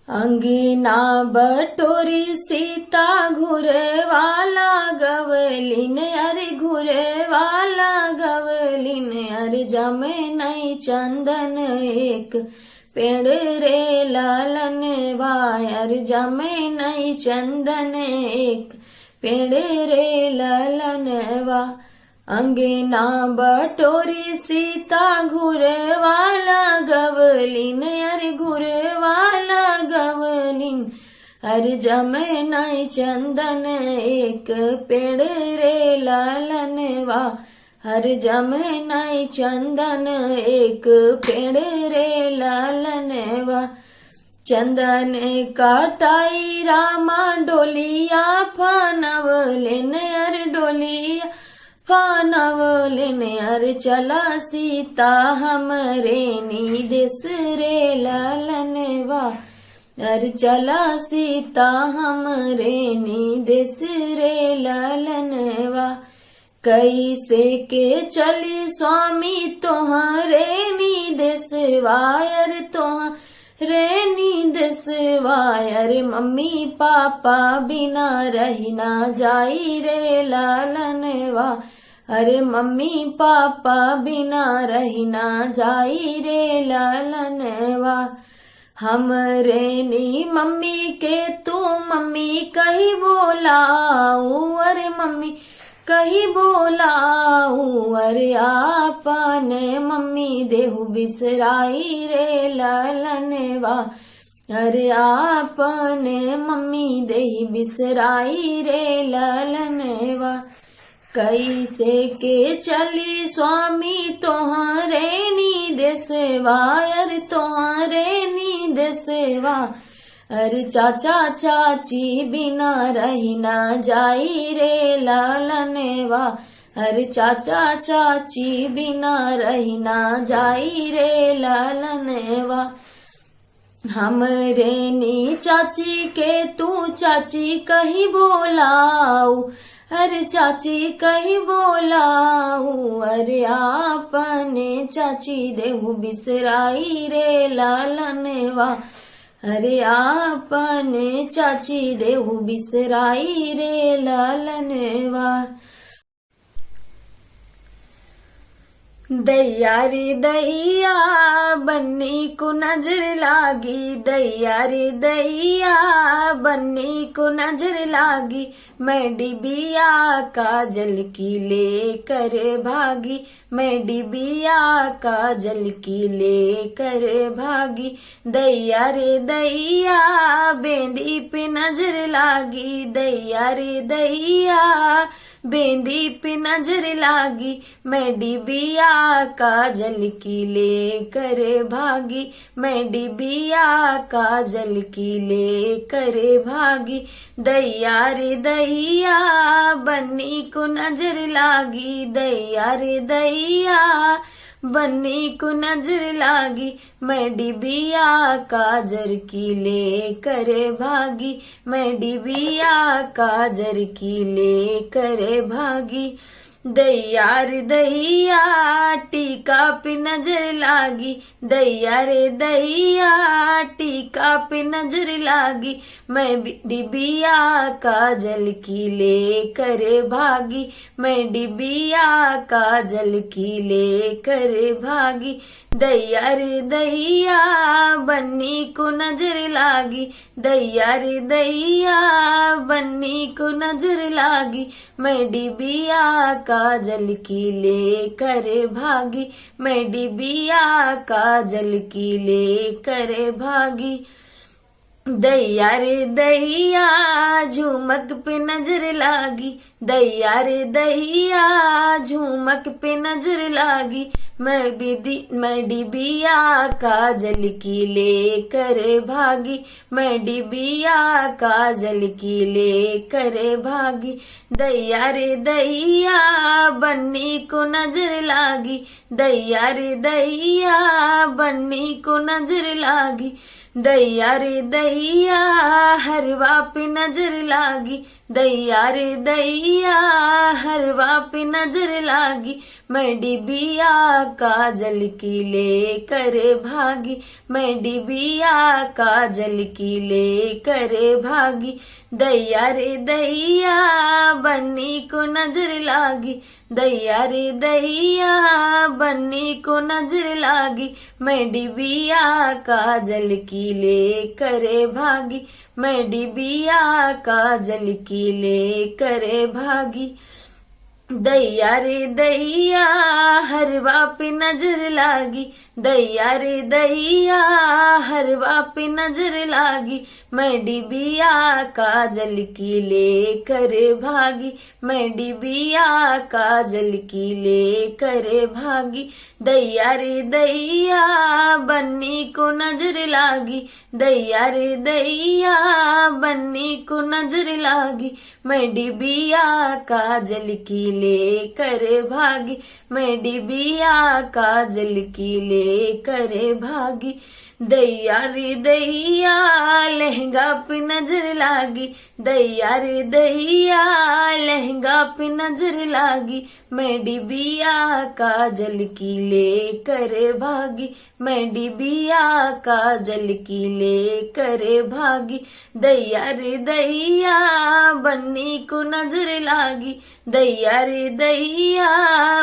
अंगीना बटोरी सीता घुरवाला गवलिन अरे घुरवाला गवलिन अरे जमे नहीं चंदन एक पेड़ रे लालन वायर जमे नहीं चंदन एक पेड़ रे लालन वा। अंगना बटोरी सीता घुरवाला गवलिन अरे घुरवाला गवलिन अरे जमे नहीं चंदन एक पेड़ रे लालन वा। हर जमे नहीं चंदन एक पेड़ रे लालन वा। चंदन काटाई रामा डोलिया फानवलिन अरे डोलिया फानवलिन अरे चला सीता हमरे नीदेश रे लालन वा। अरे चला सीता हमरे नीदेश रे लालन वा। कैसे के चली स्वामी तोहरे नीदेश वायर तोहरे नीदेश वायर मम्मी पापा बिना रही ना जाई रे लालन वा। अरे मम्मी पापा बिना रही ना जाई रे लालन वा। हमरे नी मम्मी के तू मम्मी कही बोलाऊ अरे मम्मी कही बोलाऊ अरे आपने मम्मी देहु बिसराई रे लालन वा। अरे आपने मम्मी देही बिसराई रे लालन वा। कैसे के चली स्वामी तोहरे नीदेश वायर तोहरे नीदेश वा। अरे चाचा चाची बिना रही ना जाई रे लालन वा। अरे चाचा चाची बिना रही ना जाई रे लालन वा। हमरे नी चाची के तू चाची कही बोलाऊ अरे चाची कही बोलाऊ अरे आपने चाची देहु बिसराई रे लालन वा। अरे आपने चाची देहु बिसराई रे लालन वा। दैया रे दैया बन्नी को नजर लागी दैया रे दैया बन्नी को नजर लागी। मैं डिबिया काजल की लेकर भागी मैं डिबिया काजल की लेकर भागी। दैया रे दैया बेंदी पे नजर लागी दैया रे दैया बेंदी पे नजर लागी। मैं डिबिया काजल की लेकर भागी मैं डिबिया काजल की लेकर भागी। दैया रे दैया बन्नी को नजर लागी दैया रे दैया बन्नी को नजर लागी। मैं डिबिया काजर की लेकर भागी मैं डिबिया काजर की लेकर भागी। दैया रे दैया टीका पे नजर लागी दैया रे दैया टीका पे नजर लागी। मैं डिबिया काजल की लेकर भागी मैं डिबिया काजल की लेकर भागी। दैया रे दैया बन्नी को नजर लागी दैया रे दैया बन्नी को नजर लागी। मैं डिबिया काजल की लेकर भागी मैं डिबिया काजल की लेकर भागी। दैया रे दैया झुमक पे नजर लागी दैया रे दैया झुमक पे नजर लागी। मैं डिबिया काजल की लेकर भागी मैं डिबिया काजल की लेकर भागी। दैया रे दैया बन्नी को नजर लागी दैया रे दैया बन्नी को नजर लागी। दैया रे दैया हरवा पे नजर लागी दैया रे दैया हरवा पे नजर लागी, मैं डिबिया काजल की लेकर भागी, मैं डिबिया काजल की लेकर भागी। दैया रे दैया बन्नी को नजर लागी, दैया रे दैया बन्नी को नजर लागी, मैं डिबिया काजल की लेकर भागी, मैं डिबिया काजल की लेकर भागी। दैया रे दैया हरवा पे नजर लागी, दैया रे दैया हरवा पे नजर लागी, मैं डिबिया काजल की लेकर भागी, मैं डिबिया काजल की लेकर भागी। दैया रे दैया बन्नी को नजर लागी, दैया रे दैया बन्नी को नजर लागी, मैं डिबिया काजल की लेकर भागी, मैं डिबिया काजल की लेकर भागी। दैया रे दैया लहंगा पे नजर लागी, दैया रे दैया लहंगा पे नजर लागी, मैं डिबिया काजल की लेकर भागी, मैं डिबिया काजल की लेकर भागी। दैया रे दैया बन्नी को नजर लागी, दैया रे दैया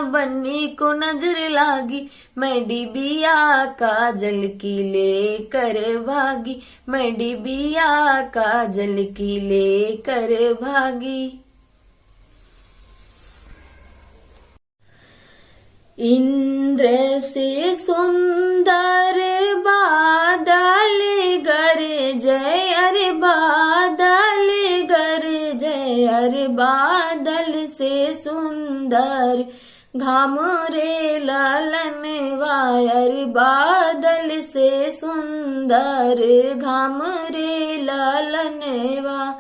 बन्नी को नजर लागी, मैं डिबिया काजल की लेकर भागी, मैं डिबिया काजल की लेकर भागी। इंद्र से सुंदर बादल गरजय, अरे बादल गरजय, अरे बादल से सुंदर घाम रे लालन वायर, बादल से सुंदर घाम रे लालन वा।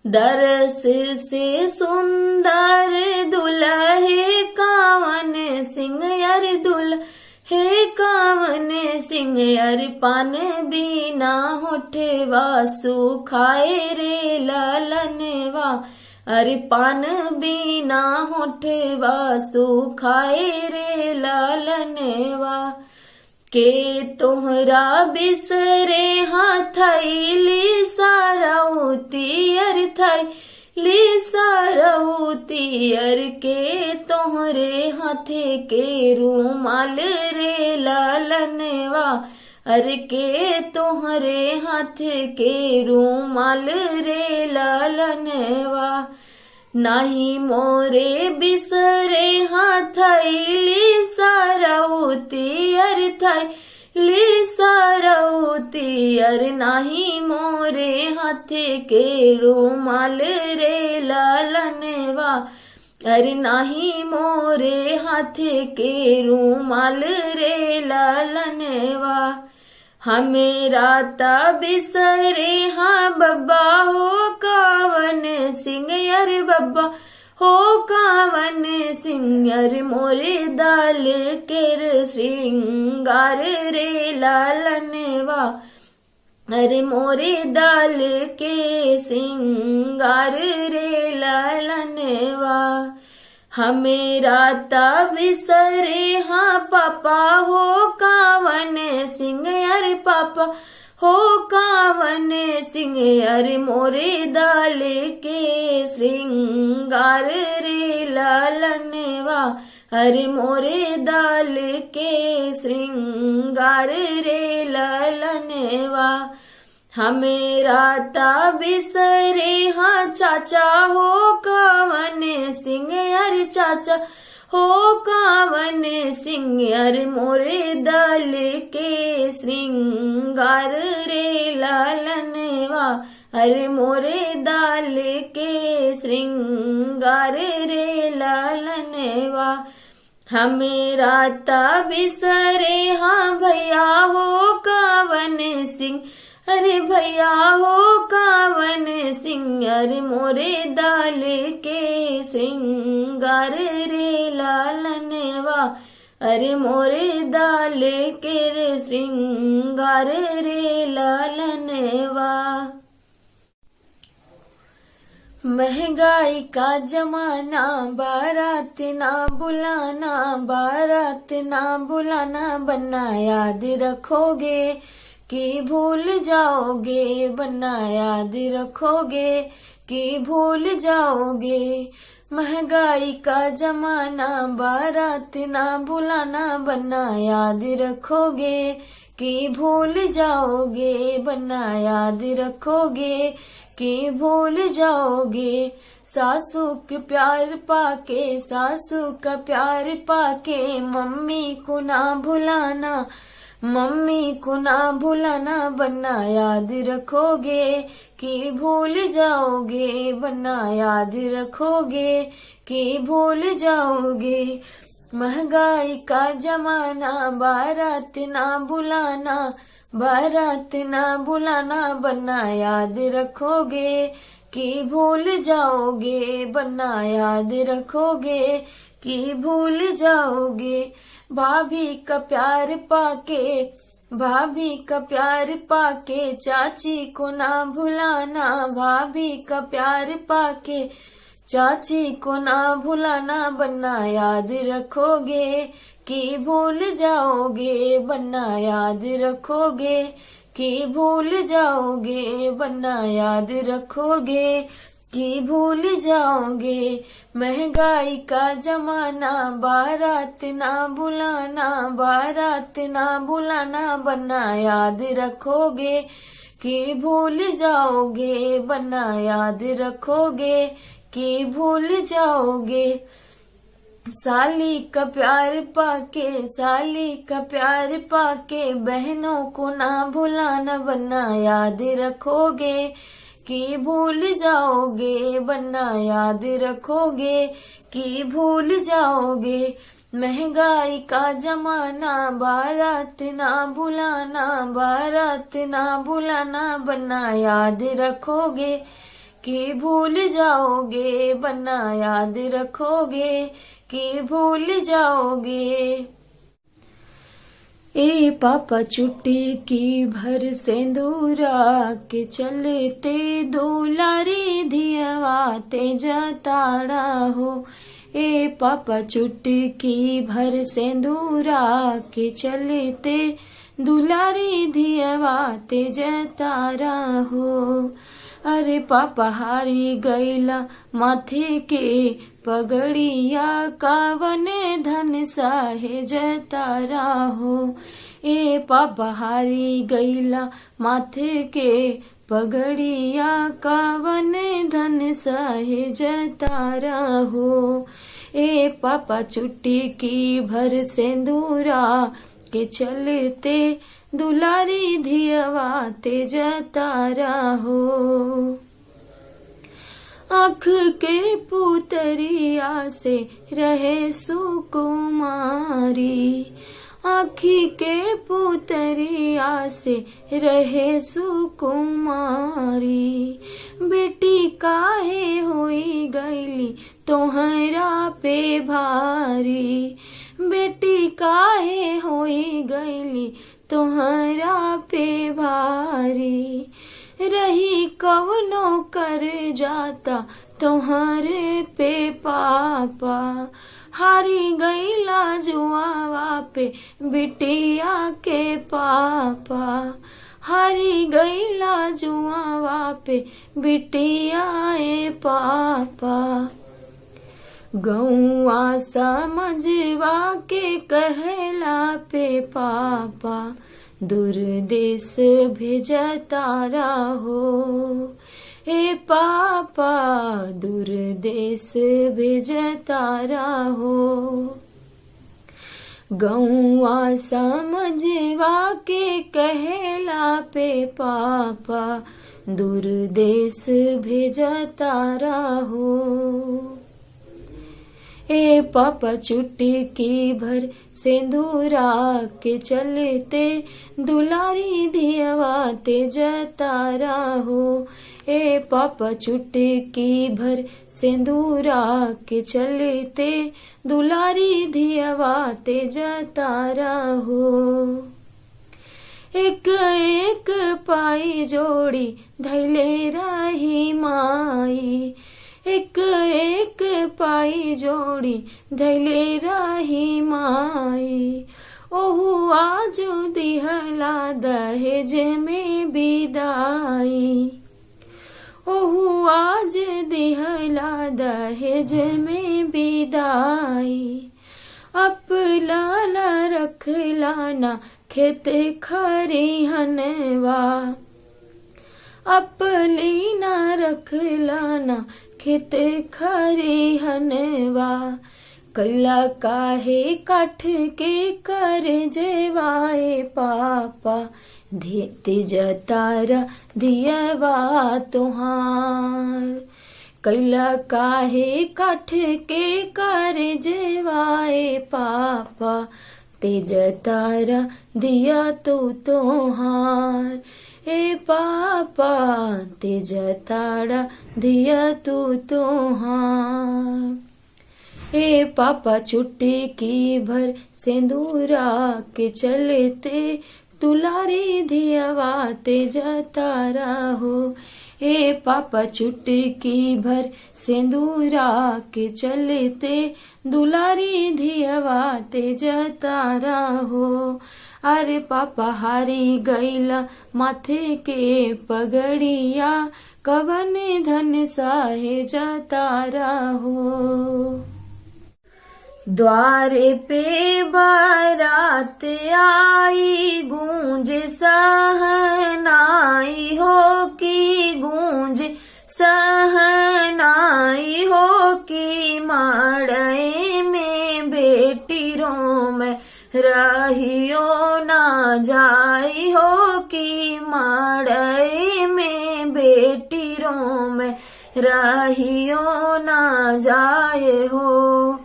दरस से सुंदर दुल्हे कावन सिंह, अर दुल्हे कावन सिंह, अर पान बिना होठवा सुखाए रे लालनवा, अरे पान बिना होठवा सुखाए रे लालनवा। के तोहरा बिसरे हाथैली सारौती, अर थैली सारौती, अर के तोहरे हाथे के रुमाल रे लालनवा, अर के तोहरे हाथ के रुमाल रे लालनवा। नाही मोरे बिसरे हाथैली सारौती, अर थैली सारौती, अर नाही मोरे हाथ के रुमाल रे लालनवा, अरे नाही मोरे हाथ के रुमाल रे लालनवा। हमेरा ता बिसरे हाँ बब्बा हो कावन सिंह, अरे बब्बा हो कावन सिंह, अरे मोरे दाल केर श्रृंगार रे लालनवा, अरे मोरे दाल के सिंगार रे लालनवा। हमेरा ता बिसरे हाँ पापा हो कावन सिंह, अरे पापा हो कावन सिंह, अरे मोरे दाल के श्रृंगार रे लालनवा, अरे मोरे दाल के श्रृंगार रे लालनवा। हमेरा ता बिसरे हाँ चाचा हो कावन सिंह, अरे चाचा हो कावन सिंह, अरे मोरे दाल के श्रृंगार रे लालनवा, अरे मोरे दाल के श्रृंगार रे लालनवा। हमेरा ता बिसरे हाँ भैया हो कावन सिंह, अरे भैया हो कावन सिंह, अरे मोरे दाल के श्रृंगार रे लालनवा, अरे मोरे दाल के श्रृंगार रे लालनवा। महंगाई का जमाना, बारात ना बुलाना, बारात ना बुलाना, बनना याद रखोगे कि भूल जाओगे, बनना याद रखोगे कि भूल जाओगे। महंगाई का जमाना, बारात ना बुलाना, बनना याद रखोगे कि भूल जाओगे, बनना याद रखोगे कि भूल जाओगे। सासू के प्यार पाके, सासू का प्यार पाके, मम्मी को ना भुलाना, मम्मी को ना भुलाना, बनना याद रखोगे कि भूल जाओगे, बनना याद रखोगे कि भूल जाओगे। महंगाई का जमाना, बारात ना बुलाना, बारात ना बुलाना, बनना याद रखोगे कि भूल जाओगे, बनना याद रखोगे कि भूल जाओगे। भाभी का प्यार पाके, भाभी का प्यार पाके, चाची को ना भुलाना, भाभी का प्यार पाके, चाची को ना भुलाना, बनना याद रखोगे कि भूल जाओगे, बनना याद रखोगे कि भूल जाओगे, बनना याद रखोगे कि भूल जाओगे। महंगाई का जमाना, बारात ना बुलाना, बारात ना बुलाना, बनना याद रखोगे कि भूल जाओगे, बनना याद रखोगे कि भूल जाओगे। साली का प्यार पाके, साली का प्यार पाके, बहनों को ना भुलाना, बनना याद रखोगे कि भूल जाओगे, बनना याद रखोगे कि भूल जाओगे। महंगाई का जमाना, बारात ना बुलाना, बारात ना बुलाना, बनना याद रखोगे कि भूल जाओगे, बनना याद रखोगे कि भूल जाओगे। ए पापा चुट्टी की भर सिंदूरा के चलते, दुलारी धियवा तेज ताड़ा हो। ए पापा चुट्टी की भर सिंदूरा के चलते, दुलारी धियवा तेज तारा हो। अरे पापा हारी गईला माथे के पगड़िया, कावन धन साहेज तारा हो। ए पापा हारी गईला माथे के पगड़िया, कावन धन साहेज तारा हो। ए पापा चुट्टी की भर सिंदूरा के चलते, दुलारी धियवा तेज तारा हो। आँख के पुतरिया से रहे सुकुमारी, आँखी के पुतरिया से रहे सुकुमारी। बेटी काहे होई गईली तोहरा पे भारी, बेटी काहे होई गईली तोहरा पे भारी। रही कवनो कर जाता तोहरे पे पापा, हारी गईला जुआवा पे बिटिया के पापा, हारी गईला जुआवा पे बिटिया ए पापा। गौआ समझवा के कहला पे पापा, दूर देश भेजता रहो। ए पापा दूर देश भेजता रहो। गौआ समझवा के कहला पे पापा, दूर देश भेजता रहो। ए पापा चुटकी भर सिंदूरा के चलते, दुलारी धियवा तेजता रहो। ए पापा चुटकी भर सिंदूरा के चलते, दुलारी धियवा तेजता रहो। एक एक पाई जोड़ी धैले रही माई, एक एक पाई जोड़ी धैले रही माई। ओहु आजो दिहला दहेज में विदाई। ओहु आज दिहला दहेज में विदाई। अपलाला रखलाना खेत खरिहनवा। अपली ना रखलाना खेत खरिहनवा। कैला काहे काठ के कर जेवाए पापा। तेज तारा दियवा तुहार। कैला काहे काठ के कर जेवाए पापा। तेज तारा दिया तो तुहार। ए पापा तेज तारा दिया तू तुहार। ए पापा चुटकी भर सिंदूरा के चलते दुलारी धियवा तेज तारा हो। ए पापा चुटकी भर सिंदूरा के चलते दुलारी धियवा तेज तारा हो। अरे पापा हारी गईला माथे के पगड़िया। कवन धन साहे तारा हो। द्वारे पे बारात आई गूंज सहनाई हो की गूंज सहनाई हो की। माड़े में बेटी रोम रहियो ना जाई हो की। माड़े में बेटी रोम रहियो ना जाए हो।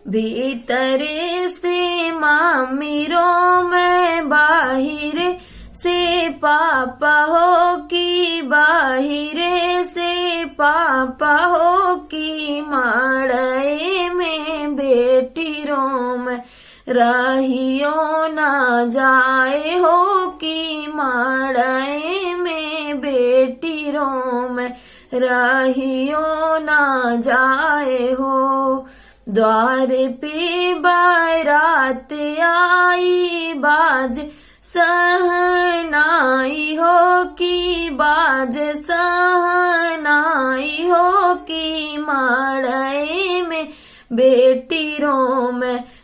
भीतर से मामीरो में बाहिर से पापा हो की। बाहिर से पापा हो की। माड़े में बेटी रोम रहियो ना जाए हो की। माड़े में बेटी रोम रहियो ना जाए हो। द्वार पे बारात आई बाज सहनाई हो की। बाज सहनाई हो की। माड़े में बेटी रोम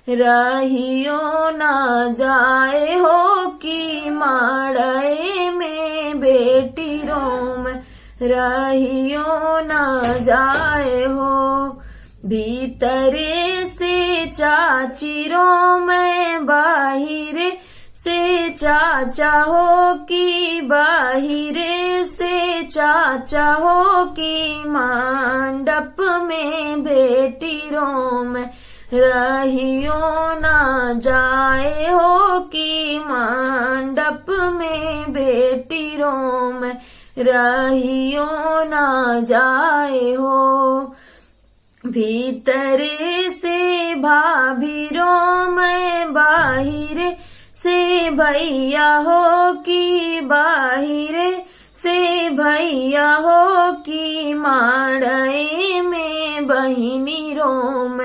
रहियो ना जाए हो की। माड़े में बेटी रोम रहियो ना जाए हो। भीतरे से चाची रोम बाहिर से चाचा हो की। बाहिरे से चाचा हो की। मंडप में बेटी रोम रहियो ना जाए हो की। मंडप में बेटी रोम रहियो ना जाए हो। भीतरे से भाभी रोम बाहिर से भैया हो की। बाहिर से भैया हो की। माड़े में बहिनी रोम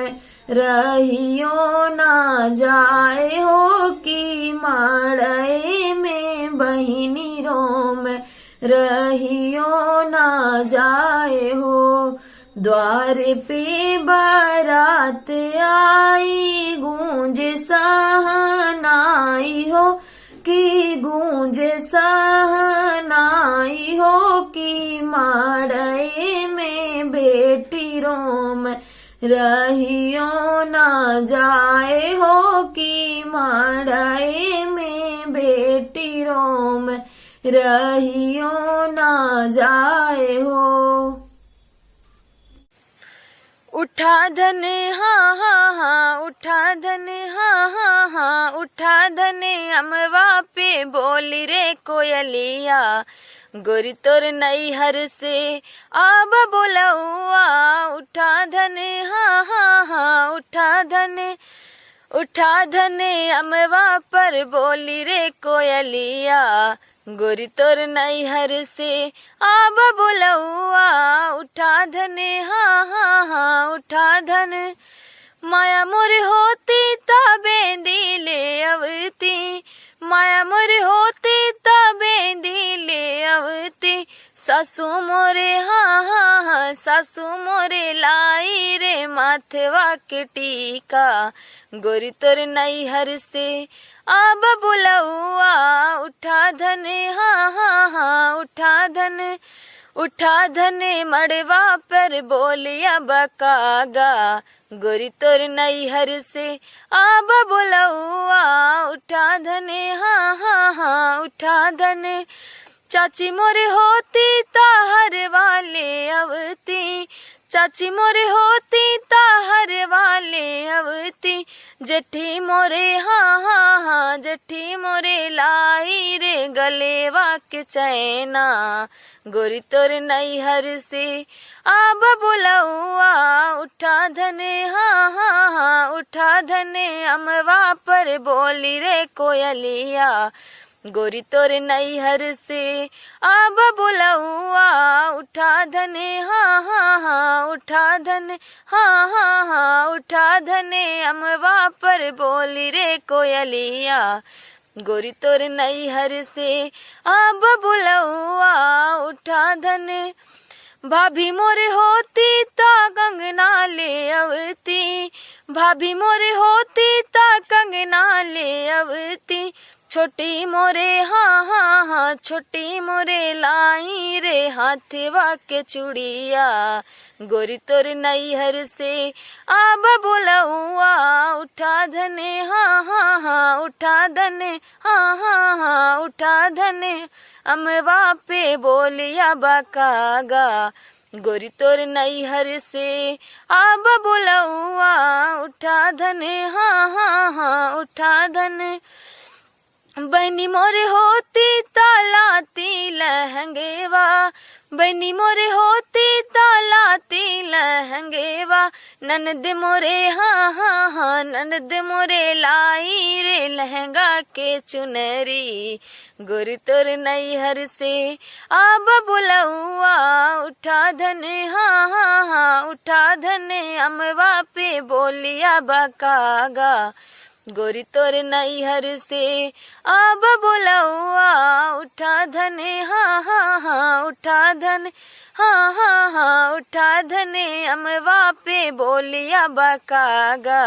रहियो ना जाए हो की। माड़े में बहिनी रोम रहियो ना जाए हो। द्वार पे बारात आई गूंज सहनाई हो की। गूंज सहनाई हो की। माड़े में बेटी रोम रहियो ना जाए हो की। माड़े में बेटी रोम रहियो ना जाए हो। उठा धन हाँ हाँ हाँ उठा धन हाँ हाँ हाँ उठा धन अमवा पे बोली रे कोयलिया। गोरी तोर नैहर से आब बोलौआ। उठा धन हाँ हाँ हाँ उठा धन अमवा पर बोली रे कोयलिया। गोरी तोर नैहर से आब बुलौआ उठा धन हाँ हाँ हाँ उठा धन माया मोर होती तबे दिले अवती माया मोर होती तबे दिले अवती सासू मोरे हाँ हाँ हाँ सासू मोरे लाई रे माथवा के टीका गोरी तोर नैहर से आब बुलौआ उठा धन हाँ हाँ हाँ उठा धन मड़वा पर बोलिया बकागा गोरी तोर नैहर से आब बुलौआ उठा धन हाँ हाँ हाँ उठा धन चाची मोरे होती ताहर वाले अवती चाची मोरे होती ताहर वाले अवती जेठी मोरे हाँ हाँ हाँ जेठी मोरे लाई रे गलेवा के चैना गोरी तोर नैहर से आब बुलौआ उठा धन हाँ हाँ हाँ उठा धन अमवा पर बोली रे कोयलिया गोरी तोर नैहर से आब बुलौआ उठा धन हाँ हाँ हाँ उठा धन हाँ हाँ हाँ उठा धन अमवा पर बोली रे कोयलिया गोरी तोर नैहर से आब बुलौआ उठा धन भाभी मोरे होती ता कंगना ले अवती भाभी मोरे होती ता कंगना ले अवती छोटी मोरे हाँ हाँ हाँ छोटी मोरे लाई रे हाथवा के चूड़िया गोरी तोर नैहर से आब बुलौआ उठा धन हाँ हाँ हाँ उठा धन हाँ हाँ हाँ उठा धन अमवा पे बोलिया बकागा गोरी तोर नैहर से आब बुलौआ उठा धन हाँ हाँ हाँ उठा धन बनी मोरे होती तालाती लहंगेवा बनी मोरे होती तालाती लहंगेवा ननद मोरे हाँ हाँ हाँ ननद मोरे लाई रे लहंगा के चुनरी गोरी तोर नैहर से आब बुलौआ उठा धन हाँ हाँ हाँ उठा धन अमवा पे बोलिया बकागा गोरी तोर नैहर से आब बुलौआ उठा धन हाँ हाँ हाँ उठा धन हाँ हाँ हाँ उठा धन अमवा पे बोलिया बकागा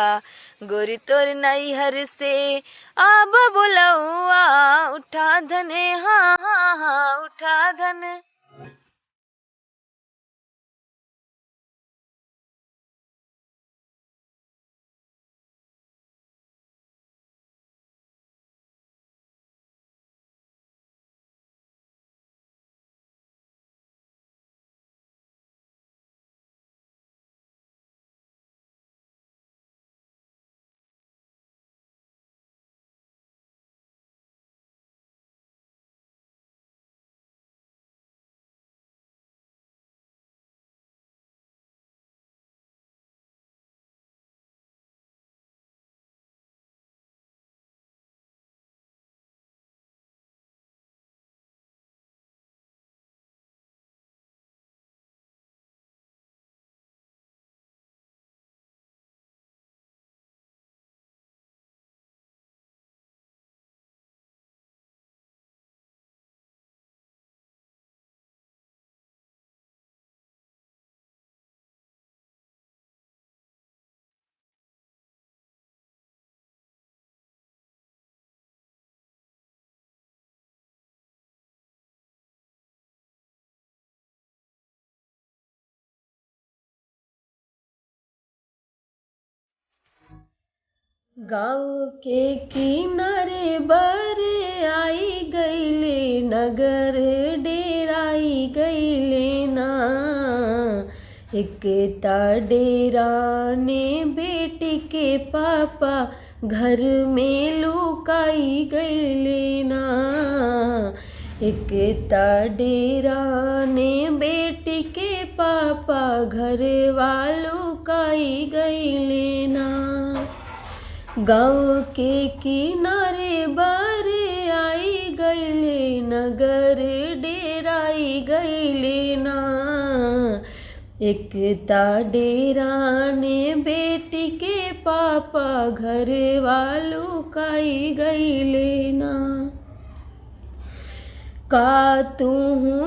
गोरी तोर नैहर से आब बुलौआ उठा धन हाँ हाँ हाँ उठा धन। गाँव के किनारे बरे आई गईले नगर डेराई गईले ना एक ता डेरा ने बेटी के पापा घर में लुकाई गईले ना एक ता डेरा ने बेटी के पापा घर वालों काई गईले ना गाँव के किनारे बारे आई गईले नगर डेराई गईले ना। एकता डेराने बेटी के पापा घर वालों काई गईले ना। का तू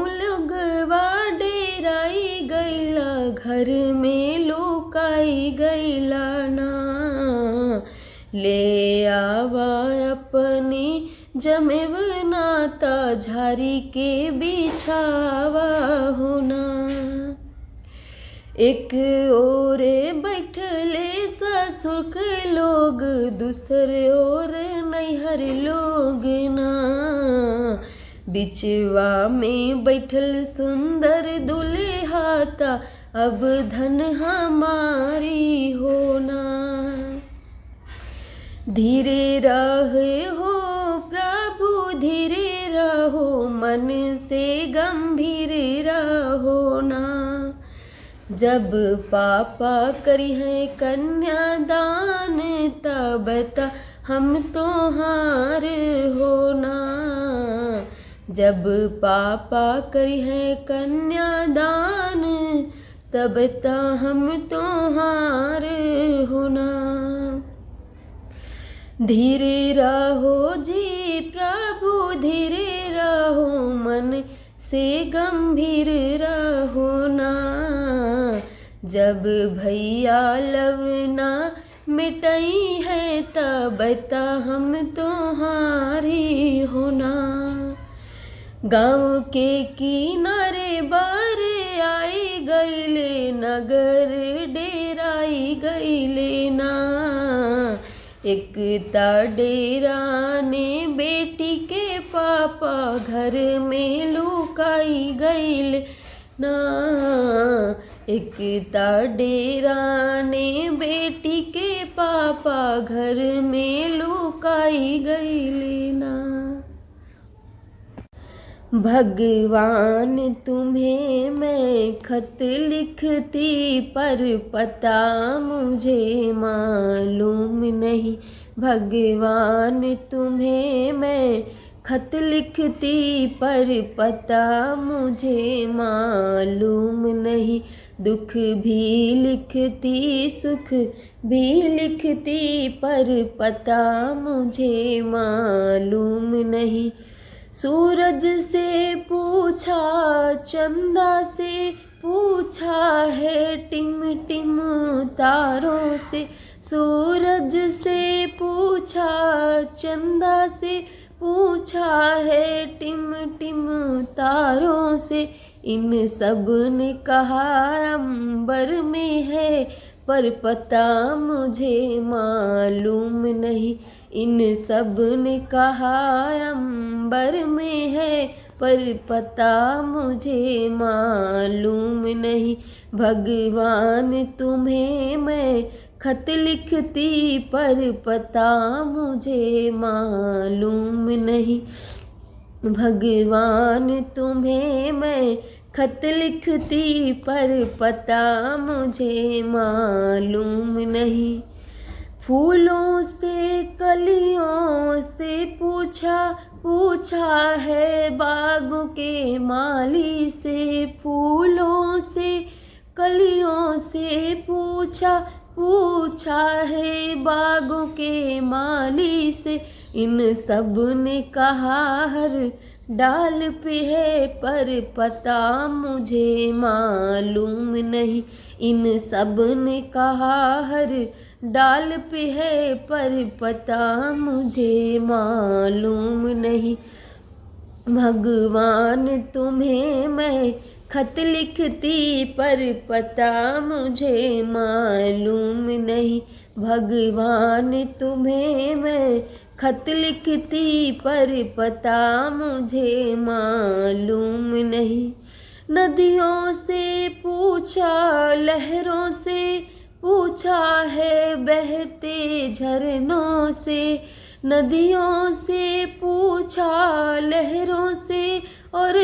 लगवा डेराई गईला घर में लुकाई गईला ना। ले आवा अपनी जमेव नाता झारी के बिछावा होना। एक ओरे बैठले ससुर के लोग दूसरे ओर नैहर लोग ना। बिचवा में बैठल सुंदर दुल्हाता अब धन हमारी होना। धीरे रहे हो प्रभु धीरे रहो मन से गंभीर रहो ना। जब पापा करी है कन्यादान तब त हम तोहार होना। जब पापा करी है कन्यादान तब त हम तोहार होना। धीरे रहो जी प्रभु धीरे रहो मन से गंभीर रहो ना। जब भैया लवना मिटाई है तब त हम तुम्हारी होना। गाँव के किनारे बार आई गईले नगर डेराई गईले ना। एकता डेराने बेटी के पापा घर में लुकाई गईल ना। एकता डेराने बेटी के पापा घर में लुकाई गईल ना। भगवान तुम्हें मैं खत लिखती पर पता मुझे मालूम नहीं। भगवान तुम्हें मैं खत लिखती पर पता मुझे मालूम नहीं। दुख भी लिखती सुख भी लिखती पर पता मुझे मालूम नहीं। सूरज से पूछा चंदा से पूछा है टिम टिम तारों से। सूरज से पूछा चंदा से पूछा है टिम टिम तारों से। इन सब ने कहा अंबर में है पर पता मुझे मालूम नहीं। इन सब ने कहा अंबर में है पर पता मुझे मालूम नहीं। भगवान तुम्हें मैं खत लिखती पर पता मुझे मालूम नहीं। भगवान तुम्हें मैं खत लिखती पर पता मुझे मालूम नहीं। फूलों से कलियों से पूछा है बागों के माली से। फूलों से कलियों से पूछा है बागों के माली से। इन सब ने कहा हर डाल पे है पर पता मुझे मालूम नहीं। इन सब ने कहा हर डाल पे है पर पता मुझे मालूम नहीं। भगवान तुम्हें मैं खत लिखती पर पता मुझे मालूम नहीं। भगवान तुम्हें मैं खत लिखती पर पता मुझे मालूम नहीं। नदियों से पूछा लहरों से पूछा है बहते झरनों से। नदियों से पूछा लहरों से और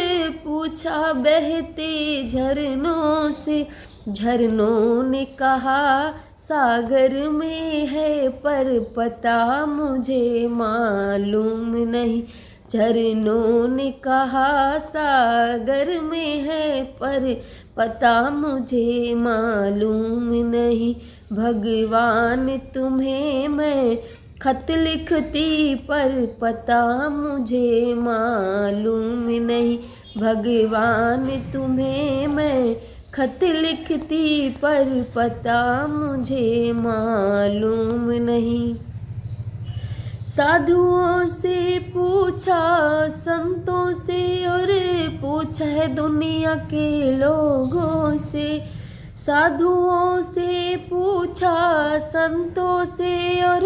पूछा बहते झरनों से। झरनों ने कहा सागर में है पर पता मुझे मालूम नहीं। झरनों ने कहा सागर में है, पर पता मुझे मालूम नहीं। भगवान तुम्हें मैं खत लिखती, पर पता मुझे मालूम नहीं। भगवान तुम्हें मैं खत लिखती, पर पता मुझे मालूम नहीं। साधुओं से पूछा, संतों से और पूछा है दुनिया के लोगों से। साधुओं से पूछा, संतों से और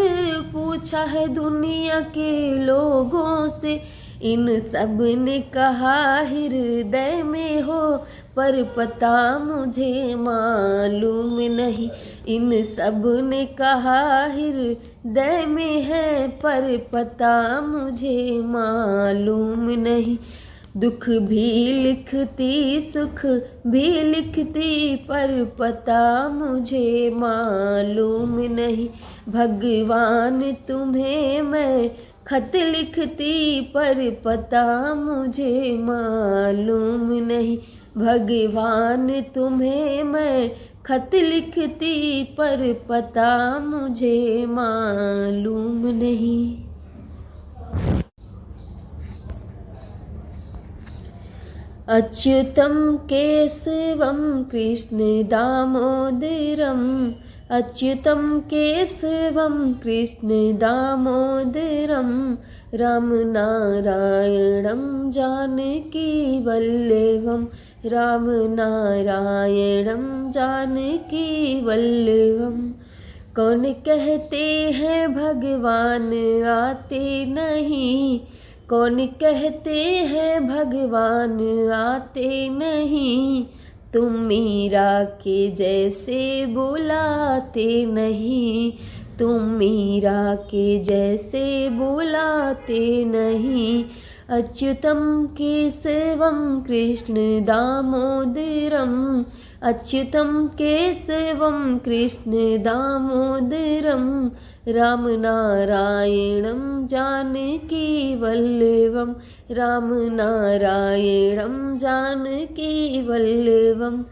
पूछा है दुनिया के लोगों से। इन सब ने कहा हृदय में हो, पर पता मुझे मालूम नहीं। इन सब ने कहा हृदय में है, पर पता मुझे मालूम नहीं। दुख भी लिखती, सुख भी लिखती, पर पता मुझे मालूम नहीं। भगवान तुम्हें मैं खत लिखती, पर पता मुझे मालूम नहीं। भगवान तुम्हें मैं खत लिखती, पर पता मुझे मालूम नहीं। अच्युतं केशवं कृष्ण दामोदरम्, अच्युतं केशवं कृष्ण दामोदरम्, रामनारायणं जानकी वल्लभं, रामनारायणं जानकी वल्लभम्। कौन कहते हैं भगवान आते नहीं, कौन कहते हैं भगवान आते नहीं। तुम मीरा के जैसे बुलाते नहीं, तुम मीरा के जैसे बुलाते नहीं। अच्युतं केशवं कृष्ण दामोदरम्, अच्युतं केशवं कृष्ण दामोदरम्, रामनारायणं जानकी वल्लभं, रामनारायणं जानकी वल्लभं।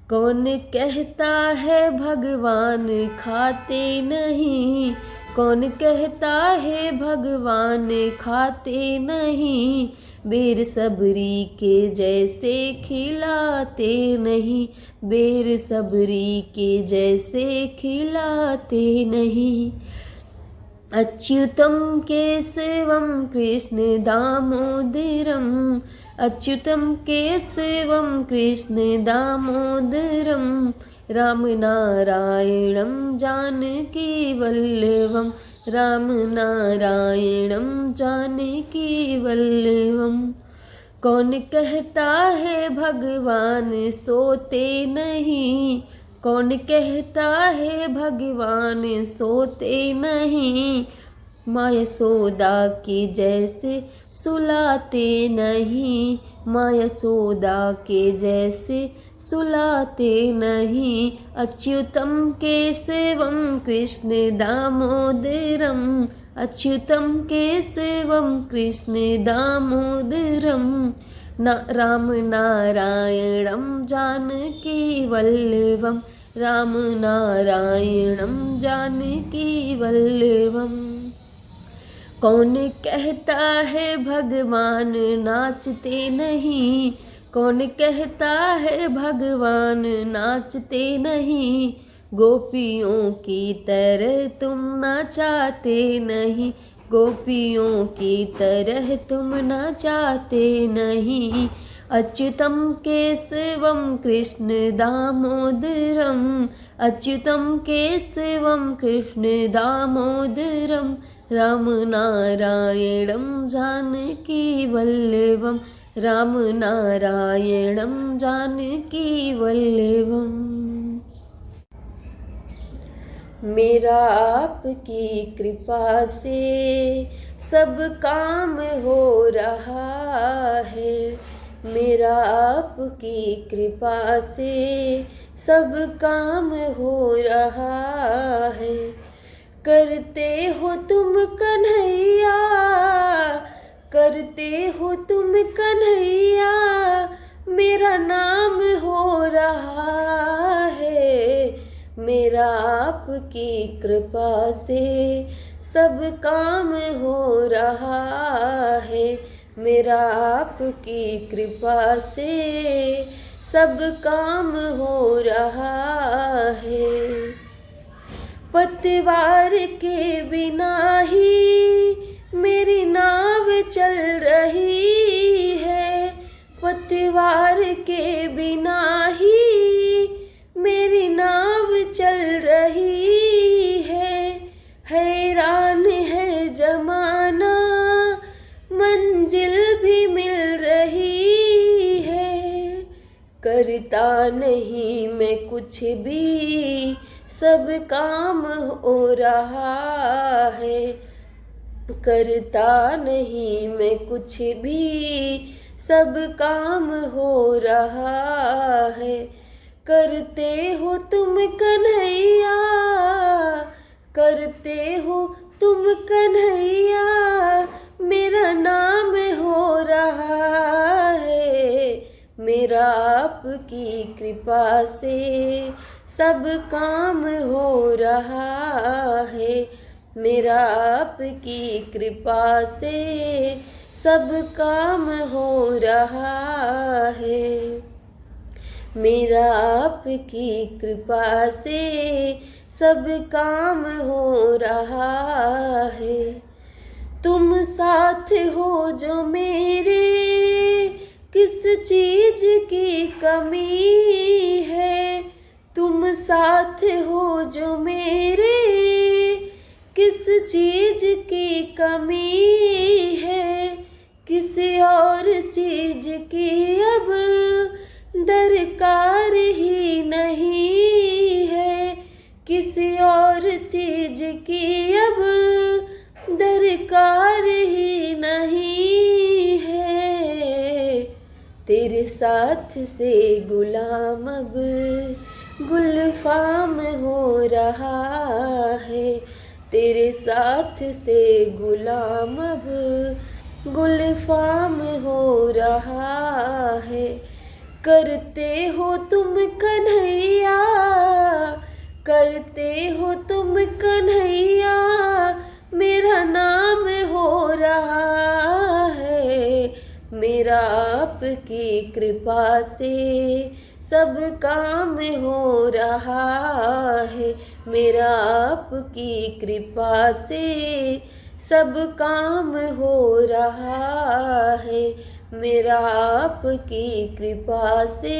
कौन कहता है भगवान खाते नहीं, कौन कहता है भगवान खाते नहीं। बेर सबरी के जैसे खिलाते नहीं, बेर सबरी के जैसे खिलाते नहीं। अच्युतं केशवं कृष्ण दामोदरम्, अच्युतं केशवं कृष्ण दामोदरम्, रामनारायणं जानकी वल्लभं, रामनारायणं जानकी वल्लभं। कौन कहता है भगवान सोते नहीं, कौन कहता है भगवान सोते नहीं। माँ यशोदा के जैसे सुलाते नहीं, माँ यशोदा के जैसे सुलाते नहीं। अच्युतं केशवं कृष्ण दामोदरम्, अच्युतं केशवं कृष्ण दामोदरम्, रामनारायणं जानकी वल्लभं, रामनारायणं जानकी वल्लभम्। कौन कहता है भगवान नाचते नहीं, कौन कहता है भगवान नाचते नहीं। गोपियों की तरह तुम नाचाते नहीं, गोपियों की तरह तुम नाचाते नहीं। अच्युतं केशवं कृष्ण दामोदरम्, अच्युतं केशवं कृष्ण दामोदरम्, रामनारायणं जानकी वल्लभं, रामनारायणं जानकी वल्लभम्। मेरा आपकी कृपा से सब काम हो रहा है, मेरा आपकी कृपा से सब काम हो रहा है। करते हो तुम कन्हैया, करते हो तुम कन्हैया मेरा नाम हो रहा है, मेरा आपकी कृपा से सब काम हो रहा है, मेरा आपकी कृपा से सब काम हो रहा है। पतवार के बिना ही मेरी नाव चल रही है, पतवार के बिना ही मेरी नाव चल रही है। हैरान है जमाना मंजिल भी मिल रही है, करता नहीं मैं कुछ भी सब काम हो रहा है, करता नहीं मैं कुछ भी सब काम हो रहा है। करते हो तुम कन्हैया, करते हो तुम कन्हैया मेरा नाम हो रहा है, मेरा आपकी कृपा से सब काम हो रहा है, मेरा आपकी कृपा से सब काम हो रहा है, मेरा आपकी कृपा से सब काम हो रहा है। तुम साथ हो जो मेरे किस चीज की कमी है, तुम साथ हो जो मेरे किस चीज की कमी है, किसी और चीज की अब दरकार ही नहीं है, किसी और चीज की अब दरकार ही नहीं है। तेरे साथ से गुलाम अब गुलफाम हो रहा है, तेरे साथ से गुलाम अब गुलफाम हो रहा है। करते हो तुम कन्हैया, करते हो तुम कन्हैया मेरा नाम हो रहा है, मेरा आपकी कृपा से सब काम हो रहा है, मेरा आपकी कृपा से सब काम हो रहा है, मेरा आपकी कृपा से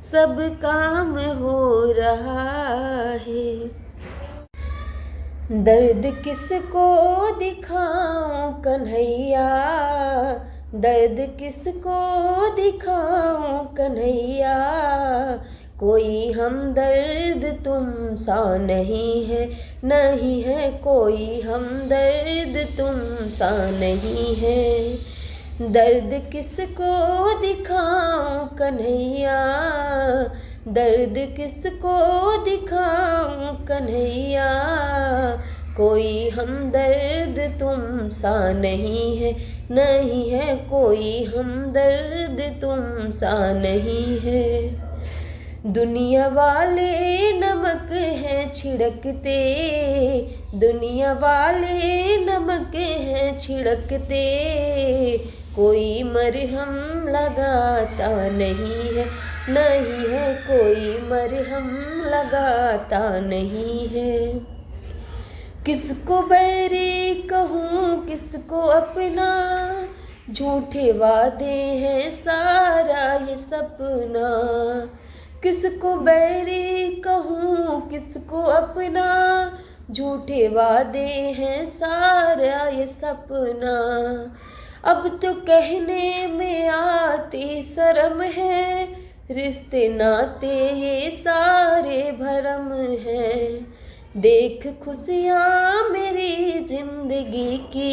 सब काम हो रहा है। दर्द किसको दिखाऊं कन्हैया, दर्द किसको दिखाऊं कन्हैया, कोई हमदर्द तुम सा नहीं है, नहीं है कोई हमदर्द तुम सा नहीं है। दर्द किसको दिखाऊं कन्हैया, दर्द किसको दिखाऊं कन्हैया, कोई हमदर्द तुम सा नहीं है, नहीं है कोई हमदर्द तुम सा नहीं है। दुनिया वाले नमक हैं छिड़कते, दुनिया वाले नमक हैं छिड़कते, कोई मरहम लगाता नहीं है, नहीं है कोई मरहम लगाता नहीं है। किसको बैरी कहूँ किसको अपना, झूठे वादे हैं सारा ये सपना, किसको बैरी कहूँ किसको अपना, झूठे वादे हैं सारा ये सपना। अब तो कहने में आती शर्म है, रिश्ते नाते ये सारे भरम हैं। देख खुशियाँ मेरी जिंदगी की,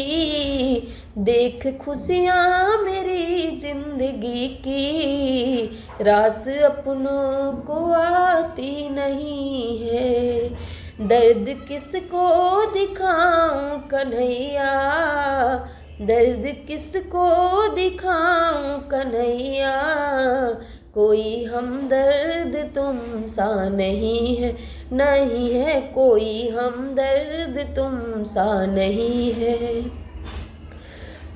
देख खुशियाँ मेरी जिंदगी की, रास अपनों को आती नहीं है। दर्द किसको दिखाऊं कन्हैया, दर्द किसको दिखाऊं कन्हैया, कोई हमदर्द तुम सा नहीं है, नहीं है कोई हमदर्द तुम सा नहीं है।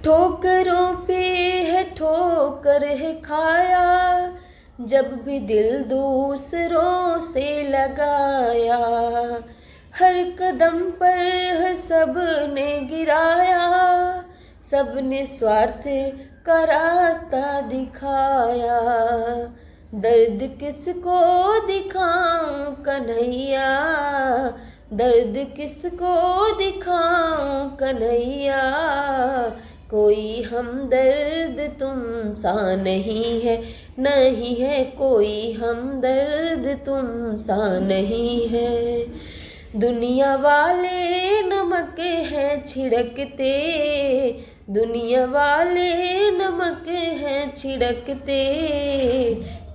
ठोकरों पे है ठोकर है खाया, जब भी दिल दूसरों से लगाया, हर कदम पर है सबने गिराया, सबने स्वार्थ का रास्ता दिखाया। दर्द किसको दिखाऊं कन्हैया, दर्द किसको दिखाऊं कन्हैया, कोई हमदर्द तुम सा नहीं है, नहीं है कोई हमदर्द तुम सा नहीं है। दुनिया वाले नमक हैं छिड़कते, दुनिया वाले नमक हैं छिड़कते,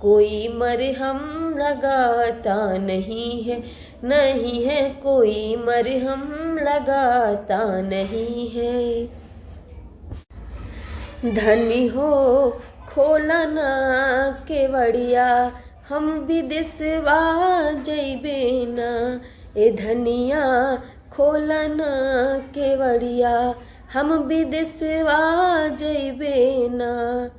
कोई मरहम लगाता नहीं है, नहीं है कोई मरहम लगाता नहीं है। धनी हो खोला ना केवड़िया, हम विदेशवा जइबे ना, ए धनिया खोला ना केवड़िया, हम विदेशवा जइबे ना।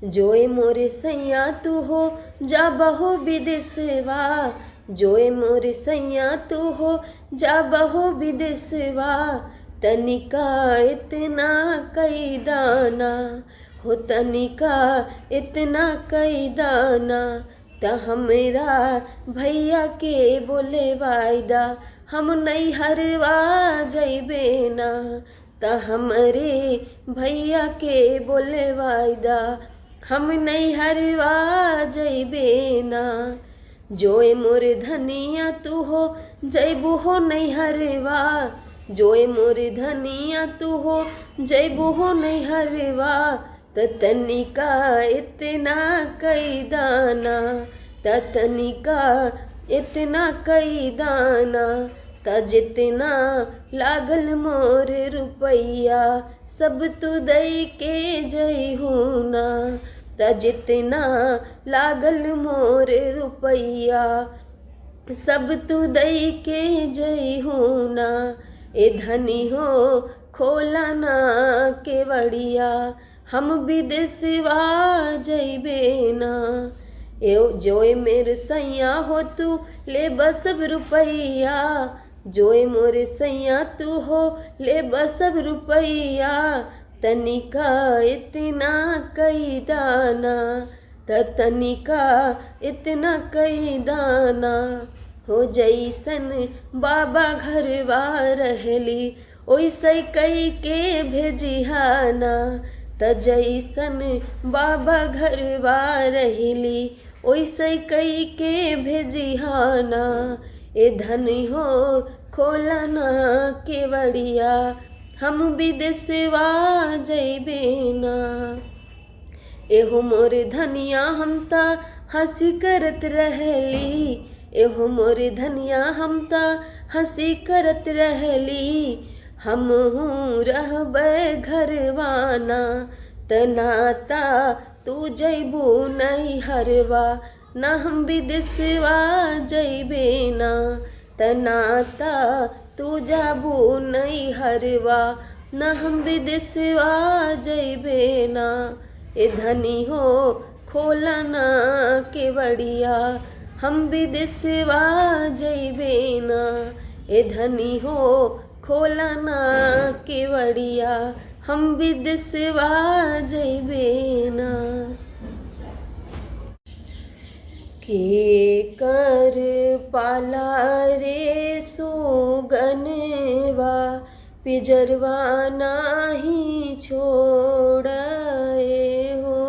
जोए मोरे सैया तू हो जा बहो विदेशवा, जोए मोरे सैया तू हो जा बहो विदेशवा, तनिका इतना कई दाना हो, तनिका इतना कई दाना, त हमरा भैया के बोले वायदा, हम नहीं हरवा जइबे ना, त हमरे भैया के बोले वायदा, हम नहीं हरवा जइबे ना। जोए मोरे धनिया तू हो जइबू हो नहीं हरवा, जोए मोरे धनिया तू हो जइबू हो नहीं हरवा, त तनिका इतना कई दाना, त तनिका इतना कई दाना, त जितना लागल मोर रुपैया, सब तू दई के जइहू ना, त जितना लागल मोर रुपैया, सब तू दई के जइहू ना। ए धनी हो खोला ना केवड़िया, हम विदेशवा जइबे ना। ए जोए मेरे सैया हो तू ले बसब रुपैया, जोए मोरे सैया तू हो ले बसब रुपैया, तनिका इतना कई दाना, त तनिका इतना कई दाना, हो जैसन बाबा घरवा रहली ओइसे कई के भेजिहाना, त जैसन बाबा घरवा रहली ओइसे कई के भेजिहाना। ए धनी हो खोला ना केवड़िया, हम विदेशवा जइबे ना। एहो मोर धनिया हम ता हंसी करत रहली, एहो मोर धनिया हम ता हंसी करत रहली, हमहूँ रहबै घरवाना, त नाता तू जइबू नहीं हरवा, ना हम विदेशवा जइबे ना, त नाता तू जाबू नहीं हरवा, ना हम विदेशवा जइबे ना। ए धनी हो खोला ना केवड़िया, हम विदेशवा जइबे ना। ए धनी हो खोला ना केवड़िया, हम विदेशवा जइबे ना। के कर पाला रे सुगनवा, पिजरवा नाही छोड़े हो,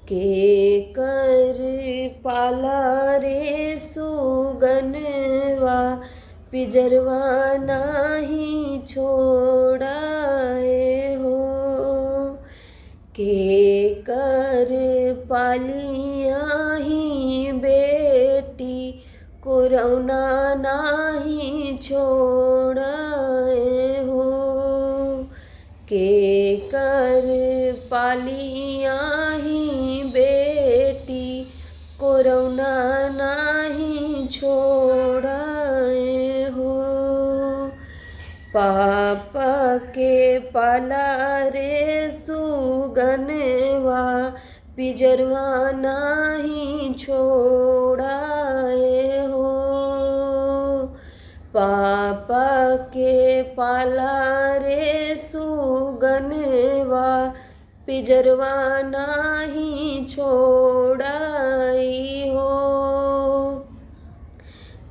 के कर पाला रे सुगनवा, पिजरवा नाही छोड़े हो, के कर पालिया ही बेटी, कोरोना नाही छोड़े हो, के पापा के पाला रे सुगनवा पिजरवा नाही छोड़ाए हो। पापा के पाला रे सुगनवा पिजरवा नाही छोड़ाई हो।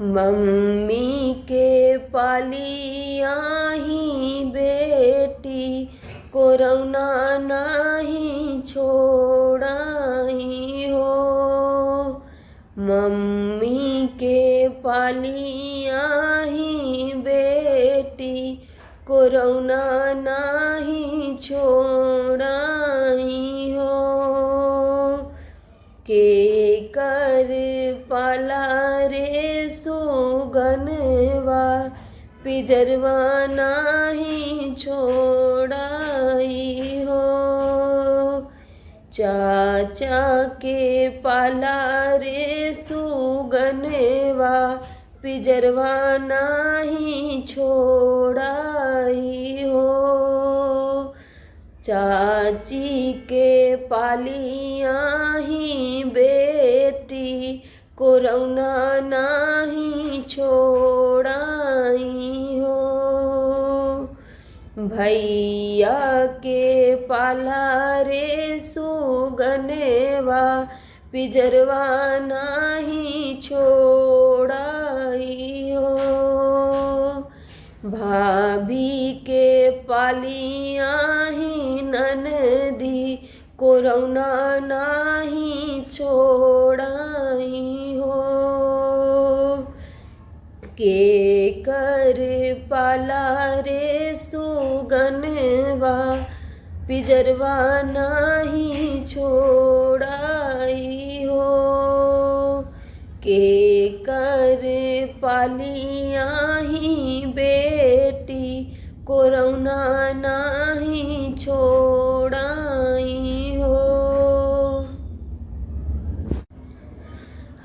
मम्मी के पालिया ही बेटी कोरोना नाही छोड़ाई हो। मम्मी के पालिया ही बेटी कोरोना नाही छोड़ाई हो। के कर पाला रे सुगनवा पिजरवा नाही छोड़ाई हो। चाचा के पाला रे सुगनवा पिजरवा नाही छोड़ाई हो। चाची के पालिया ही बेटी कोरोना नाही छोड़ाई हो। भैया के पाला रे सुगनवा पिजरवा नाही छोड़ाई हो। भाभी के पालिया ही ननदी कोरोना नाही छोड़ाई हो। के कर पाला रे सुगनवा पिजरवा नाही छोड़ाई हो। के कर पालिया ही बेटी कोरोना नाही छोड़ाई हो।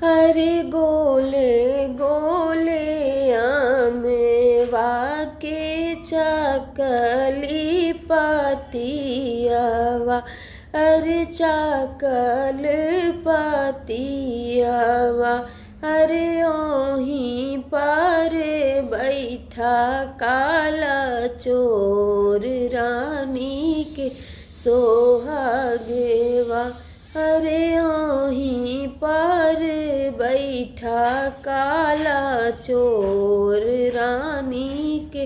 हरे गोले गोले आमेवा के चकली पतियावा अरे चाकल पतियावा अरे ओही पर बैठा काला चोर रानी के सोहागेवा। अरे ओही पर बैठा काला चोर रानी के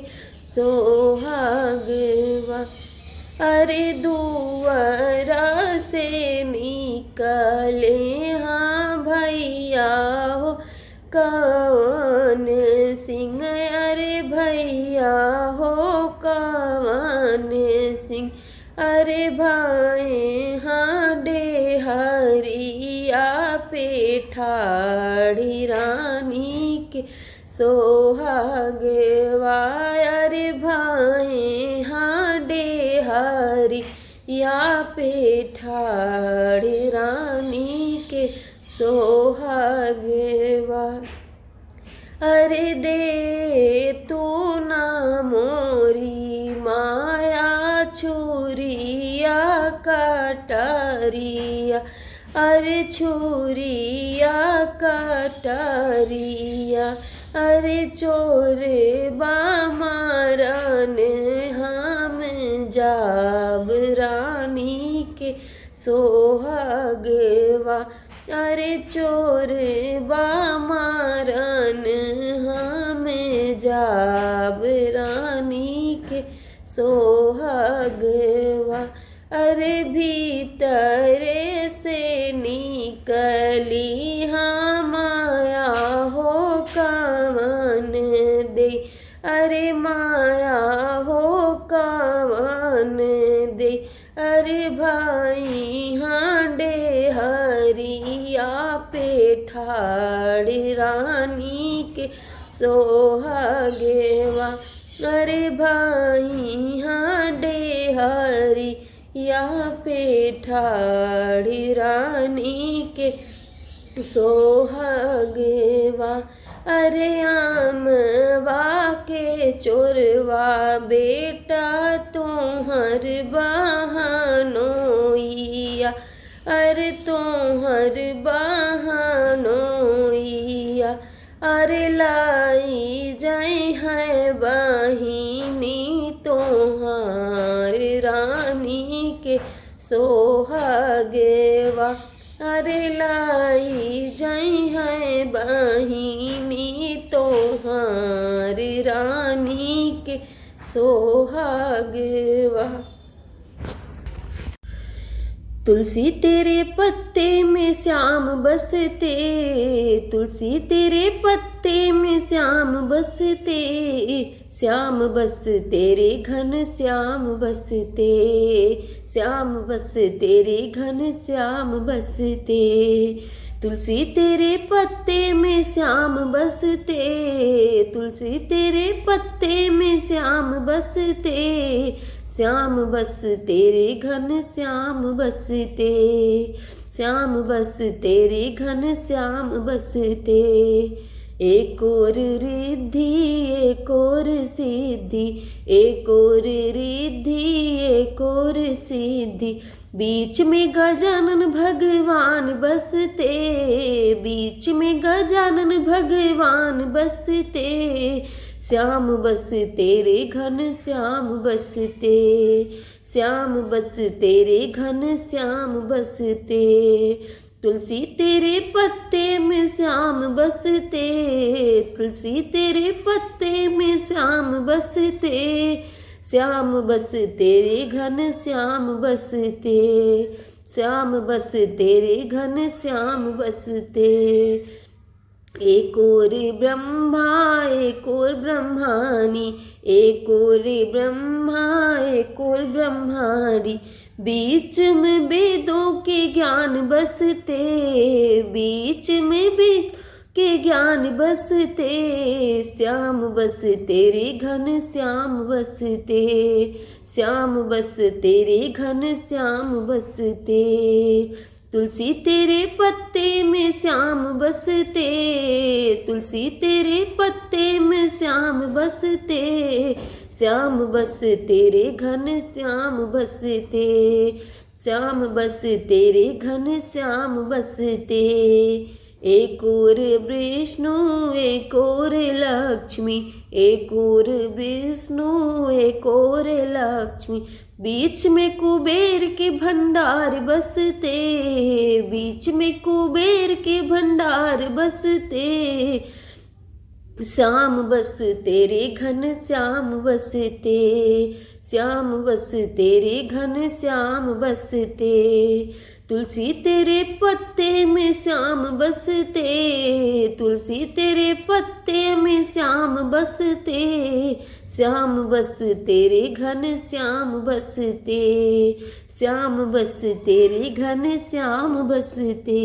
सोहागेवा। अरे दुआरा से निकले हाँ भैया हो कवन सिंह। अरे भैया हो कवन सिंह। अरे भाई हाँ डेहरिया पे ठाड़ी रानी के सोहागवा। अरे भाई हाँ डेहरिया पे ठाड़ी रानी के सोहागवा। अरे दे तू ना मोरी माया छुरिया कटरिया। अरे छुरिया कटरिया अरे चोर बामारन हम जाब रानी के सोहागवा। अरे चोर बामारन हम जाब रानी के सोहागवा। अरे भीतरे से निकली हाँ माया हो कवन दे। अरे माया हो कवन दे। अरे भाई हाँ डेहरिया पे ठाड़ी रानी के सोहागवा। अरे भाई हाँ डेहरिया पे ठाड़ी रानी के सोहागवा। अरे आमवा के चोरवा बेटा तोहर बहनोइया, अरे तोहर बहनोइया, अरे लाई जाई है बहिनी तोहार रानी के सोहागवा, अरे लाई जाई है बहिनी तोहार रानी के सोहागवा। तुलसी तेरे पत्ते में श्याम बसते, तुलसी तेरे पत्ते में श्याम बसते, श्याम बस तेरे घन श्याम बसते, श्याम बस तेरे घन श्याम बसते। तुलसी तेरे पत्ते में श्याम बसते, तुलसी तेरे पत्ते में श्याम बसते, श्याम बस तेरे घन श्याम बसते, श्याम बस तेरे घन श्याम बसते। एक और रिद्धि एक और सिद्धि, एक और रिद्धि एक और सिद्धि, बीच में गजानन भगवान बसते, बीच में गजानन भगवान बसते, श्याम बस तेरे घन श्याम बसते, श्याम बस तेरे घन श्याम बसते। तुलसी तेरे पत्ते में श्याम बसते, तुलसी तेरे पत्ते में श्याम बसते, श्याम बस तेरे घन श्याम बसते, श्याम बस तेरे घन श्याम बसते। एक और ब्रह्मा एक और ब्रह्माणी, एक और ब्रह्मा एक और ब्रह्माणी, बीच में वेदों के ज्ञान बसते, बीच में वेद के ज्ञान बसते, श्याम बस तेरे घन श्याम बसते, श्याम बस तेरे घन श्याम बसते। तुलसी तेरे पत्ते में श्याम बसते, तुलसी तेरे पत्ते में श्याम बसते, श्याम बस तेरे घन श्याम बसते, श्याम बस तेरे घन श्याम बसते। एक और विष्णु एक और लक्ष्मी, एक और विष्णु एक और लक्ष्मी, बीच में कुबेर के भंडार बसते, बीच में कुबेर के भंडार बसते, श्याम बस तेरे घन श्याम बसते, श्याम बस तेरे घन श्याम बसते। तुलसी तेरे पत्ते में श्याम बसते, तुलसी तेरे पत्ते में श्याम बसते, श्याम बस तेरे घन श्याम बसते, श्याम बस तेरे घन श्याम बसते।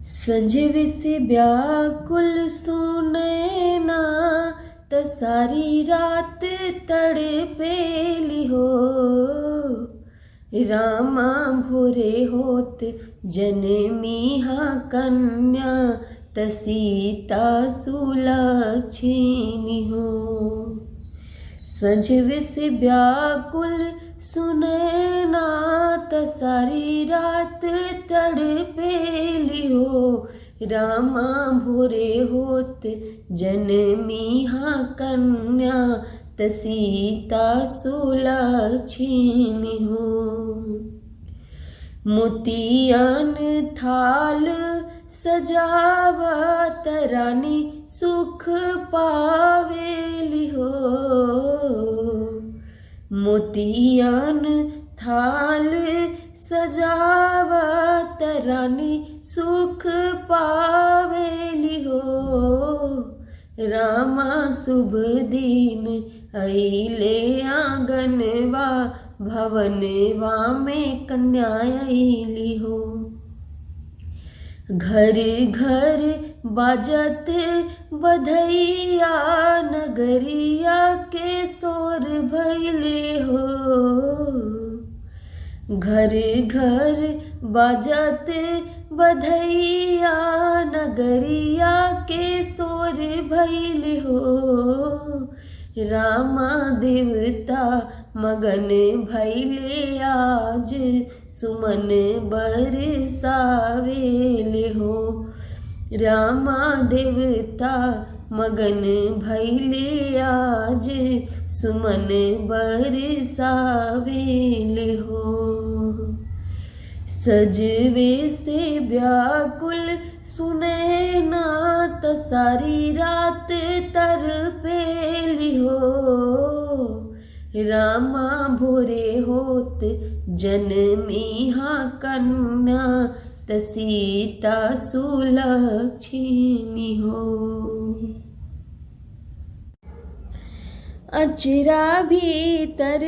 संजवे से व्याकुल सुनैना, त सारी रात तड़पेली हो, रामा भोरे होत जनमीहा कन्या, त सीता सुलक्षणी हो। संजवे से व्याकुल सुनैना, त सारी रात तड़पेली हो, रामा भोरे होत जनमीहा कन्या, त सीता सुलक्षणी हो। मोतियान थाल सजावत रानी सुख पावेली हो, मोतियान थाल सजावत रानी सुख पावेली हो, रामा शुभ दिन अइले आंगनवा, भवनवा में कन्या अइली हो। घर घर बाजत बधैया, नगरिया के शोर भइले हो, घर घर बाजत बधैया नगरिया के सोर भइल हो। रामा देवता मगन भइले आज सुमन बरसावेले हो। रामा देवता मगन भइले आज सुमन बरसावेले हो। सजवे से व्याकुल सुने नात सारी रात तरपेली हो। रामा भोरे होत जनमिहा कन्या त सीता सुलक्षिणी हो। अचरा भीतर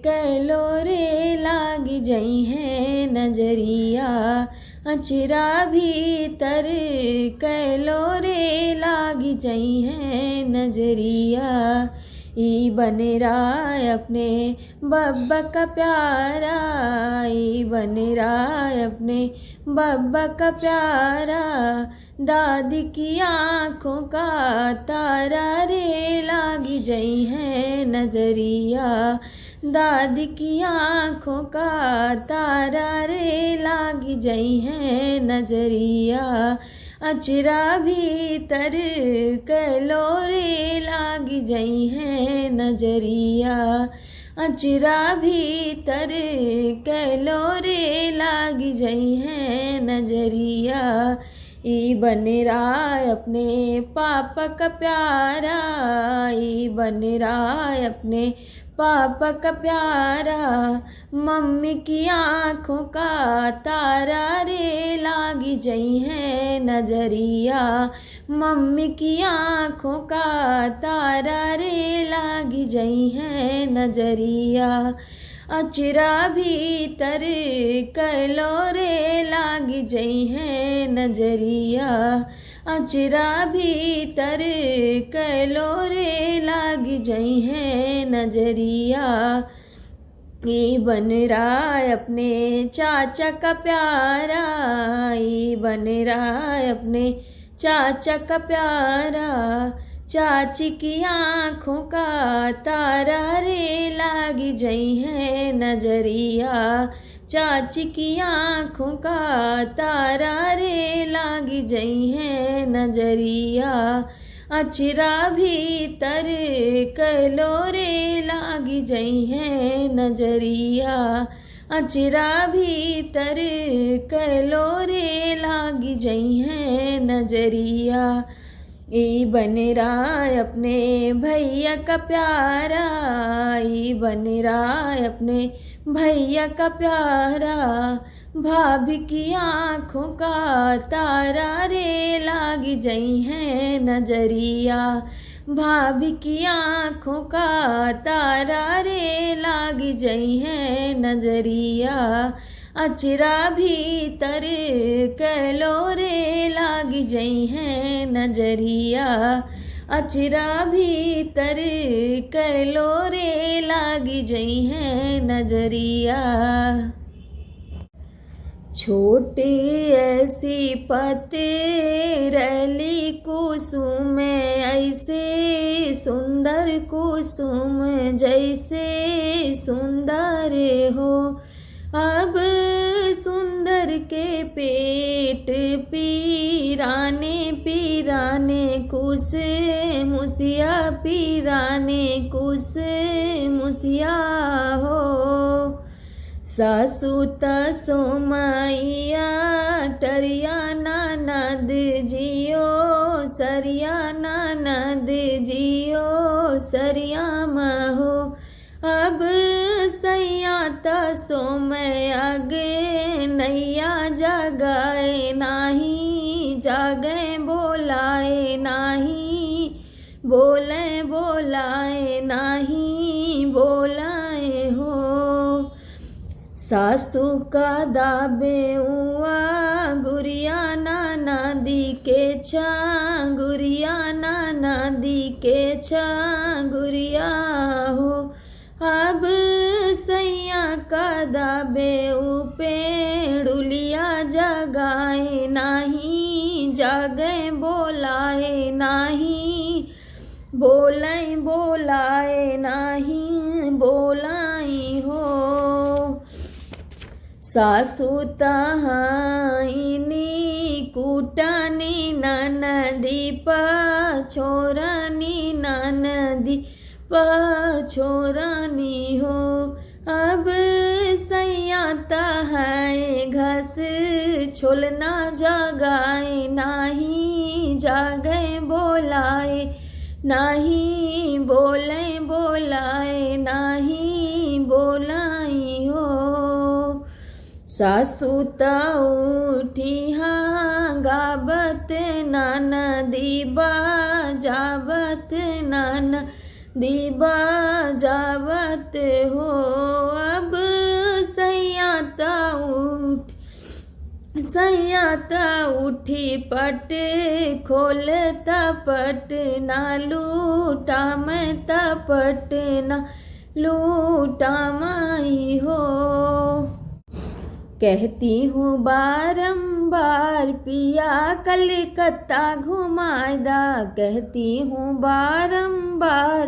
कैलो रे लाग जई है नजरिया। अचरा भीतर कैलो रे लाग जई है नजरिया। ई बन रहा अपने बब्बा का प्यारा। ई बन रहा अपने बब्बा का प्यारा। दादी की आँखों का तारा रे लागी जई है नजरिया। दादी की आँखों का तारा रे लागी जई है नजरिया। अचरा भीतर कैलो रे लागी जई है नजरिया। अचरा भीतर कैलो रे लागी जई है नजरिया। ई बन रहा अपने पापा का प्यारा। ई बन रहा अपने पापा का प्यारा। मम्मी की आँखों का तारा रे लागी जई है नजरिया। मम्मी की आँखों का तारा रे लागी जई है नजरिया। अचरा भीतर कैलो रे लागी जई है नजरिया। अचरा भीतर कैलो रे लागी जई है नजरिया। ई बन रहा अपने चाचा का प्यारा। ई बन रहा अपने चाचा का प्यारा। चाची की आँखों का तारा रे लागी जई है नजरिया। चाची की आँखों का तारा रे लागी जई है नजरिया। अचरा भीतर कैलो रे लागी जई है नजरिया। अचरा भीतर कैलो रे लागी जई है नजरिया। ई बन रहा अपने भैया का प्यारा। ई बन रहा अपने भैया का प्यारा। भाभी की आँखों का तारा रे लागी जई है नजरिया। भाभी की आँखों का तारा रे लागी जई है नजरिया। अचरा भीतर कैलो रे लागी जई है नजरिया। अचरा भीतर कैलो रे लागी जई है नजरिया। छोटे ऐसी पतरली कुसुम ऐसे सुंदर कुसुम जैसे सुंदर हो। अब सुंदर के पेट पीराने पीराने कुस मुसिया पीराने कुस मुसिया हो। सासु तसो मैया टरिया ननद जियो सरिया ननद जियो सरिया महो। अब सैया तसो मैं आगे नैया जगाए नाही जागे बोलाए नाही बोले बोलाए नाही बोलाए हो। सासू का दाबे उआ गुरिया नदी के छा गुरिया नदी के छा गुरिया हो। अब सैया का दाबे उपेड़ुलिया जगाए नाही, जागे बोलाए नाही, बोलाई बोलाए नाही, बोलाई हो। सासू तहाईनी कूटानी ननदी पछोरानी, ननदी पछोरानी हो। अब सैया है घस छोलना जगाए नाही, जागे बोलाए नाही, बोले बोलाए नाही, बोलाई हो। सासू उठी हाँ गाबत ननदी बाजावत, ननदी बाजावत हो। अब सैयाता उठी पट खोलता पट ना लूटा, मैं तपट ना लूटा माई हो। कहती हूँ बारंबार पिया कलकत्ता घुमाएदा, कहती हूँ बारंबार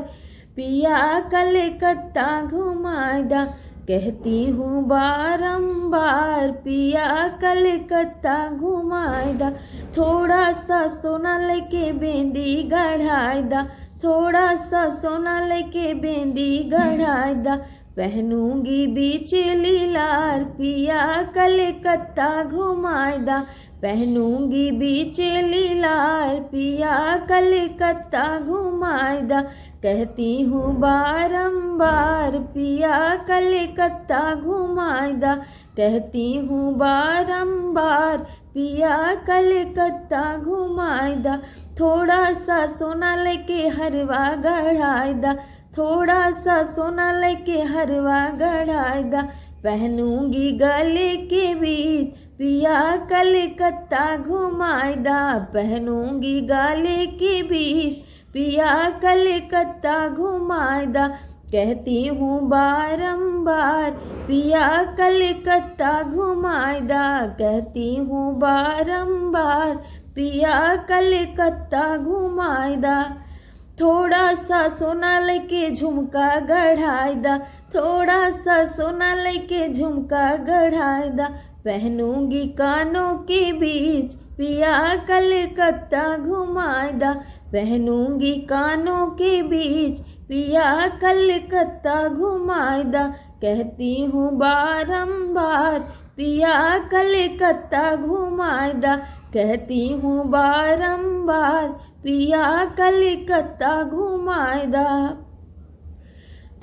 पिया कलकत्ता घुमाएदा, कहती हूँ बारंबार पिया कलकत्ता घुमाएदा। थोड़ा सा सोना लेके बेंदी गढ़ाएदा, थोड़ा सा सोना लेके बेंदी गढ़ाएदा, पहनूंगी बीच लीलार पिया कलकत्ता घुमाएदा, पहनूंगी बीच लीलार पिया कलकत्ता घुमाएदा। कहती हूँ बारंबार पिया कलकत्ता घुमाएदा, कहती हूँ बारंबार पिया कलकत्ता घुमाएदा। थोड़ा सा सोना लेके हरवा गढ़ाएदा, थोड़ा सा सोना लेके हरवा गढ़ाएदा, पहनूंगी गले के बीच पिया कलकत्ता घुमाएदा, पहनूंगी गले के बीच पिया कलकत्ता घुमाएदा। कहती हूँ बारंबार पिया कलकत्ता घुमाएदा, कहती हूँ बारंबार पिया कलकत्ता घुमाएदा। थोड़ा सा सोना लेके झुमका गढ़ाएदा, थोड़ा सा सोना लेके झुमका गढ़ाएदा, पहनूंगी कानों के बीच पिया कलकत्ता घुमाएदा, पहनूंगी कानों के बीच पिया कलकत्ता घुमाएदा। कहती हूँ बारंबार पिया कलकत्ता घुमाएदा, कहती हूँ बारंबार पिया कलकत्ता घुमाएदा।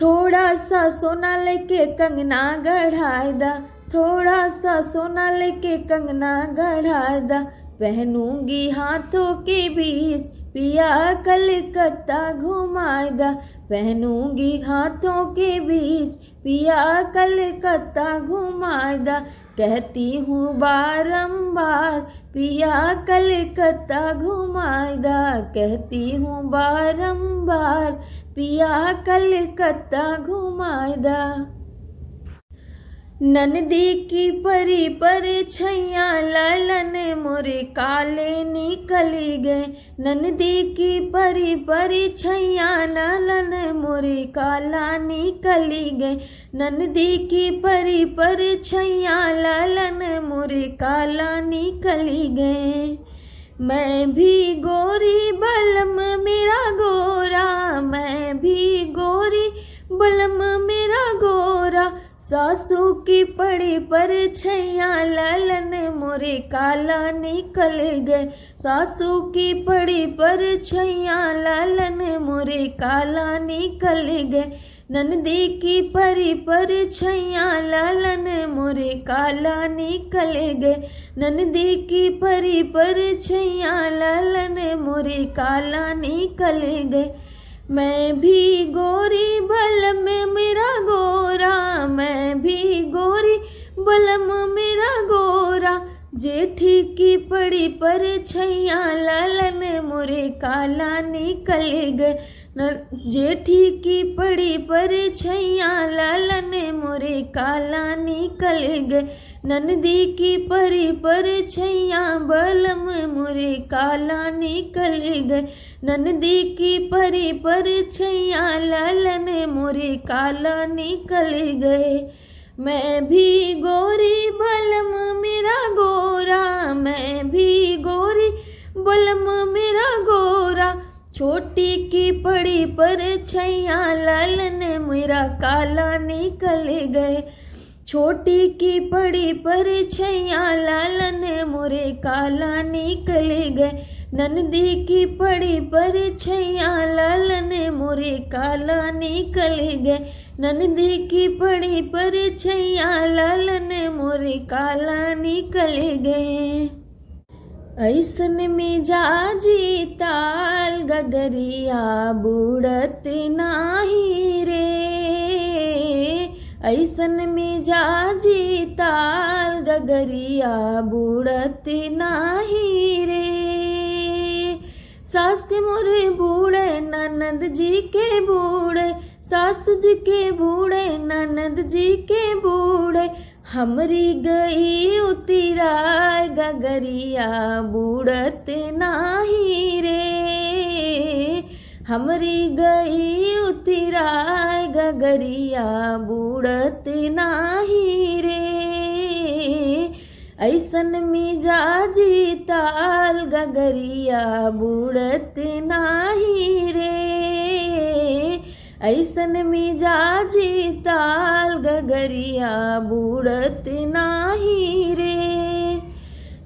थोड़ा सा सोना लेके कंगना गढ़ाएदा, थोड़ा सा सोना लेके कंगना गढ़ाएदा, पहनूंगी हाथों के बीच पिया कलकत्ता घुमाएदा, पहनूंगी हाथों के बीच पिया कलकत्ता घुमाएदा। कहती हूँ बारंबार पिया कलकत्ता घुमाएदा, कहती हूँ बारंबार पिया कलकत्ता घुमाएदा। ननदी की परी पर छैया ललन मोरे काले निकली गए, ननदी की परी परी छैया ललन मोरे काला निकली गए, ननदी की परी पर छैया ललन मोरे काला निकली गए। मैं भी गोरी बलम मेरा गोरा, मैं भी गोरी बलम मेरा गोरा, सासू की पड़ी पर छैया ललन मोरे काला निकल गए, सासू की पड़ी पर छैया ललन मोरे काला निकल गए। ननदी की परी पर छैया ललन मोरे काला निकल गए, ननदी की परी पर छैया ललन मोरे काला निकल गए। मैं भी गोरी बलम मेरा गोरा, मैं भी गोरी बलम मेरा गोरा, जेठी की पड़ी पर छैया ललन मोरे काला निकल गए, जेठी की पड़ी पर छैया लालन मोरे काला निकल गए। नंदी की परी पर छैया बलम मोरे काला निकल गए। नंदी की परी पर छैया लालन मोरे काला निकल गए। मैं भी गोरी बलम मेरा गोरा, मैं भी गोरी बलम मेरा गोरा। छोटी की पड़ी पर छैया लालन मेरा काला निकल गए। छोटी की पड़ी पर छैया लालन मोरे काला निकल गए। नंदी की पड़ी पर छैया लालन मोरे काला निकल गए। नंदी की पड़ी पर छैया लालन मोरे काला निकल गए। ऐसन मिजाजी ताल गगरिया बुड़त नाही रे। ऐसन मिजाजी ताल गगरिया बुड़त नाही रे। सास के मोरे बूढ़े ननद जी के बूढ़े, सास जी के बूढ़े ननद जी के बूढ़े। हमरी गई उतिराय गगरिया बुड़त नाही रे। हमरी गई उतिराय गगरिया बुड़त नाही रे। ऐसन मिजाजी ताल गगरिया बुड़त नाही रे। ऐसन मिजाजी ताल गगरिया बुड़त नाही रे।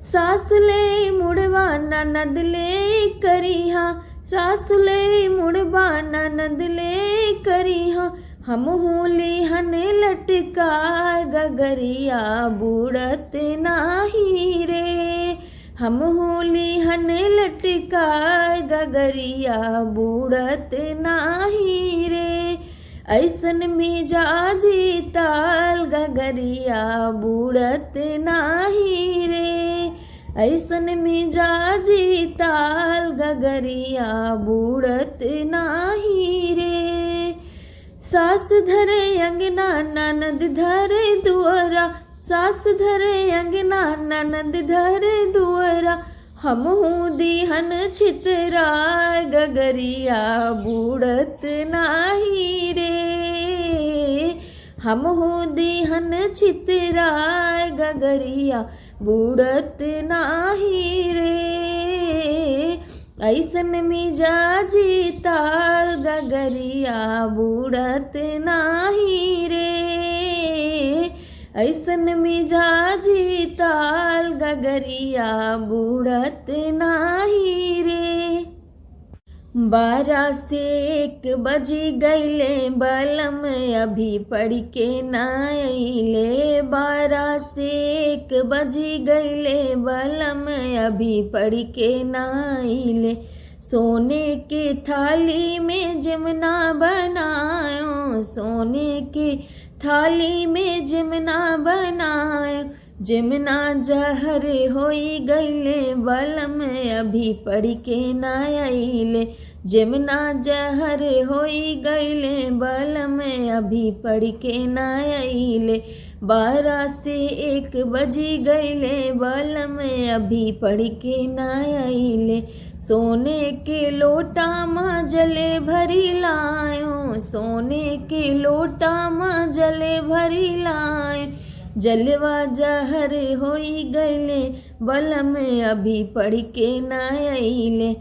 सास ले मुड़वा ननद ले करिहा, सास ले मुड़वा ननद ले करिहा। हम होली हने लटकाय गगरिया बुड़त नाही रे। हम होली हने लटकाय गगरिया बुड़त नाही रे। ऐसन मिजाजी ताल गगरिया बुड़त नाही रे। ऐसन मिजाजी ताल गगरिया बुड़त नाही रे। सास धरे अंगना ननद धरे दुअरा, सास धरे अंगना ननद धरे दुअरा। हम दीहन छितराय गगरिया बुड़त नाही रे। हम दीहन छितराय गगरिया बुड़त नाही रे। ऐसन मिजाजी ताल गगरिया बुड़त नाही रे। ऐसन मिजाजी ताल गगरिया बुड़त नाही रे। 12 से 1 बजी गईले बलम अभी पढ़ के ना अइले। 12 से 1 बजी गईले बलम अभी पढ़ के ना अइले। सोने के थाली में जमना बनायो, सोने के थाली में जमना बनायो। जमना जहर होई गईले बलम अभी पढ़ के ना अइले। जमना जहर होई गईले बलम अभी पढ़ के ना अइले। 12 से 1 बजी गईले बलम अभी पढ़ के ना अइले। सोने के लोटा माँ जले भरी लायो, सोने के लोटा माँ जले भरी लायो। जलवा जहर होई गईले बलम अभी पढ़ के ना अइले।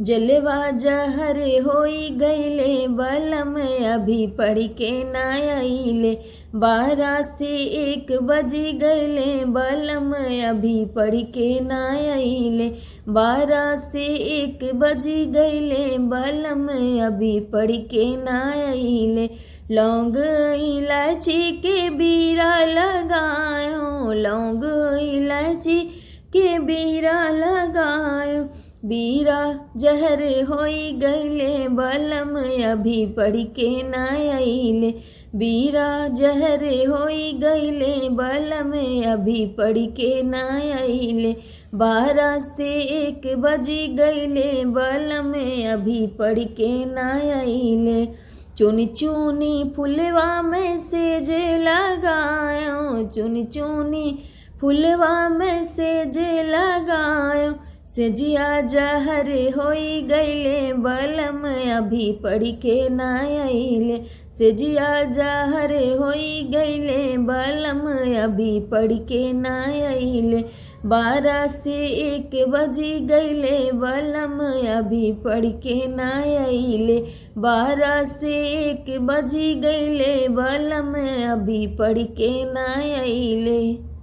जलवा जहर होई गईले बलम अभी पढ़ के ना अइले। 12 से 1 बजी गईले बलम अभी पढ़ के ना अइले। 12 से 1 बजी गईले बलम अभी पढ़ के ना अइले। लौंग इलायची के बीरा लगायो, लौंग इलायची के बीरा लगायो। बीरा जहर होई गईले बलम अभी पढ़ के ना आइले। बीरा जहर होई गईले बलम अभी पढ़ के ना आइले। 12 से 1 बजी गईले बलम अभी पढ़ के ना आइले। चुनी चुनी फुलवा में सेज लगायो, चुनी चुनी फुलवा में सेज लगायो। सेजिया जहर होई गईले बलम अभी पढ़ के ना आइले। सेजिया जहर होई गईले बलम अभी पढ़ के ना आइले। 12 से 1 बजी गईले बलम अभी पढ़ के ना आइले। 12 से 1 बजी गईले बलम अभी पढ़ के ना आइले।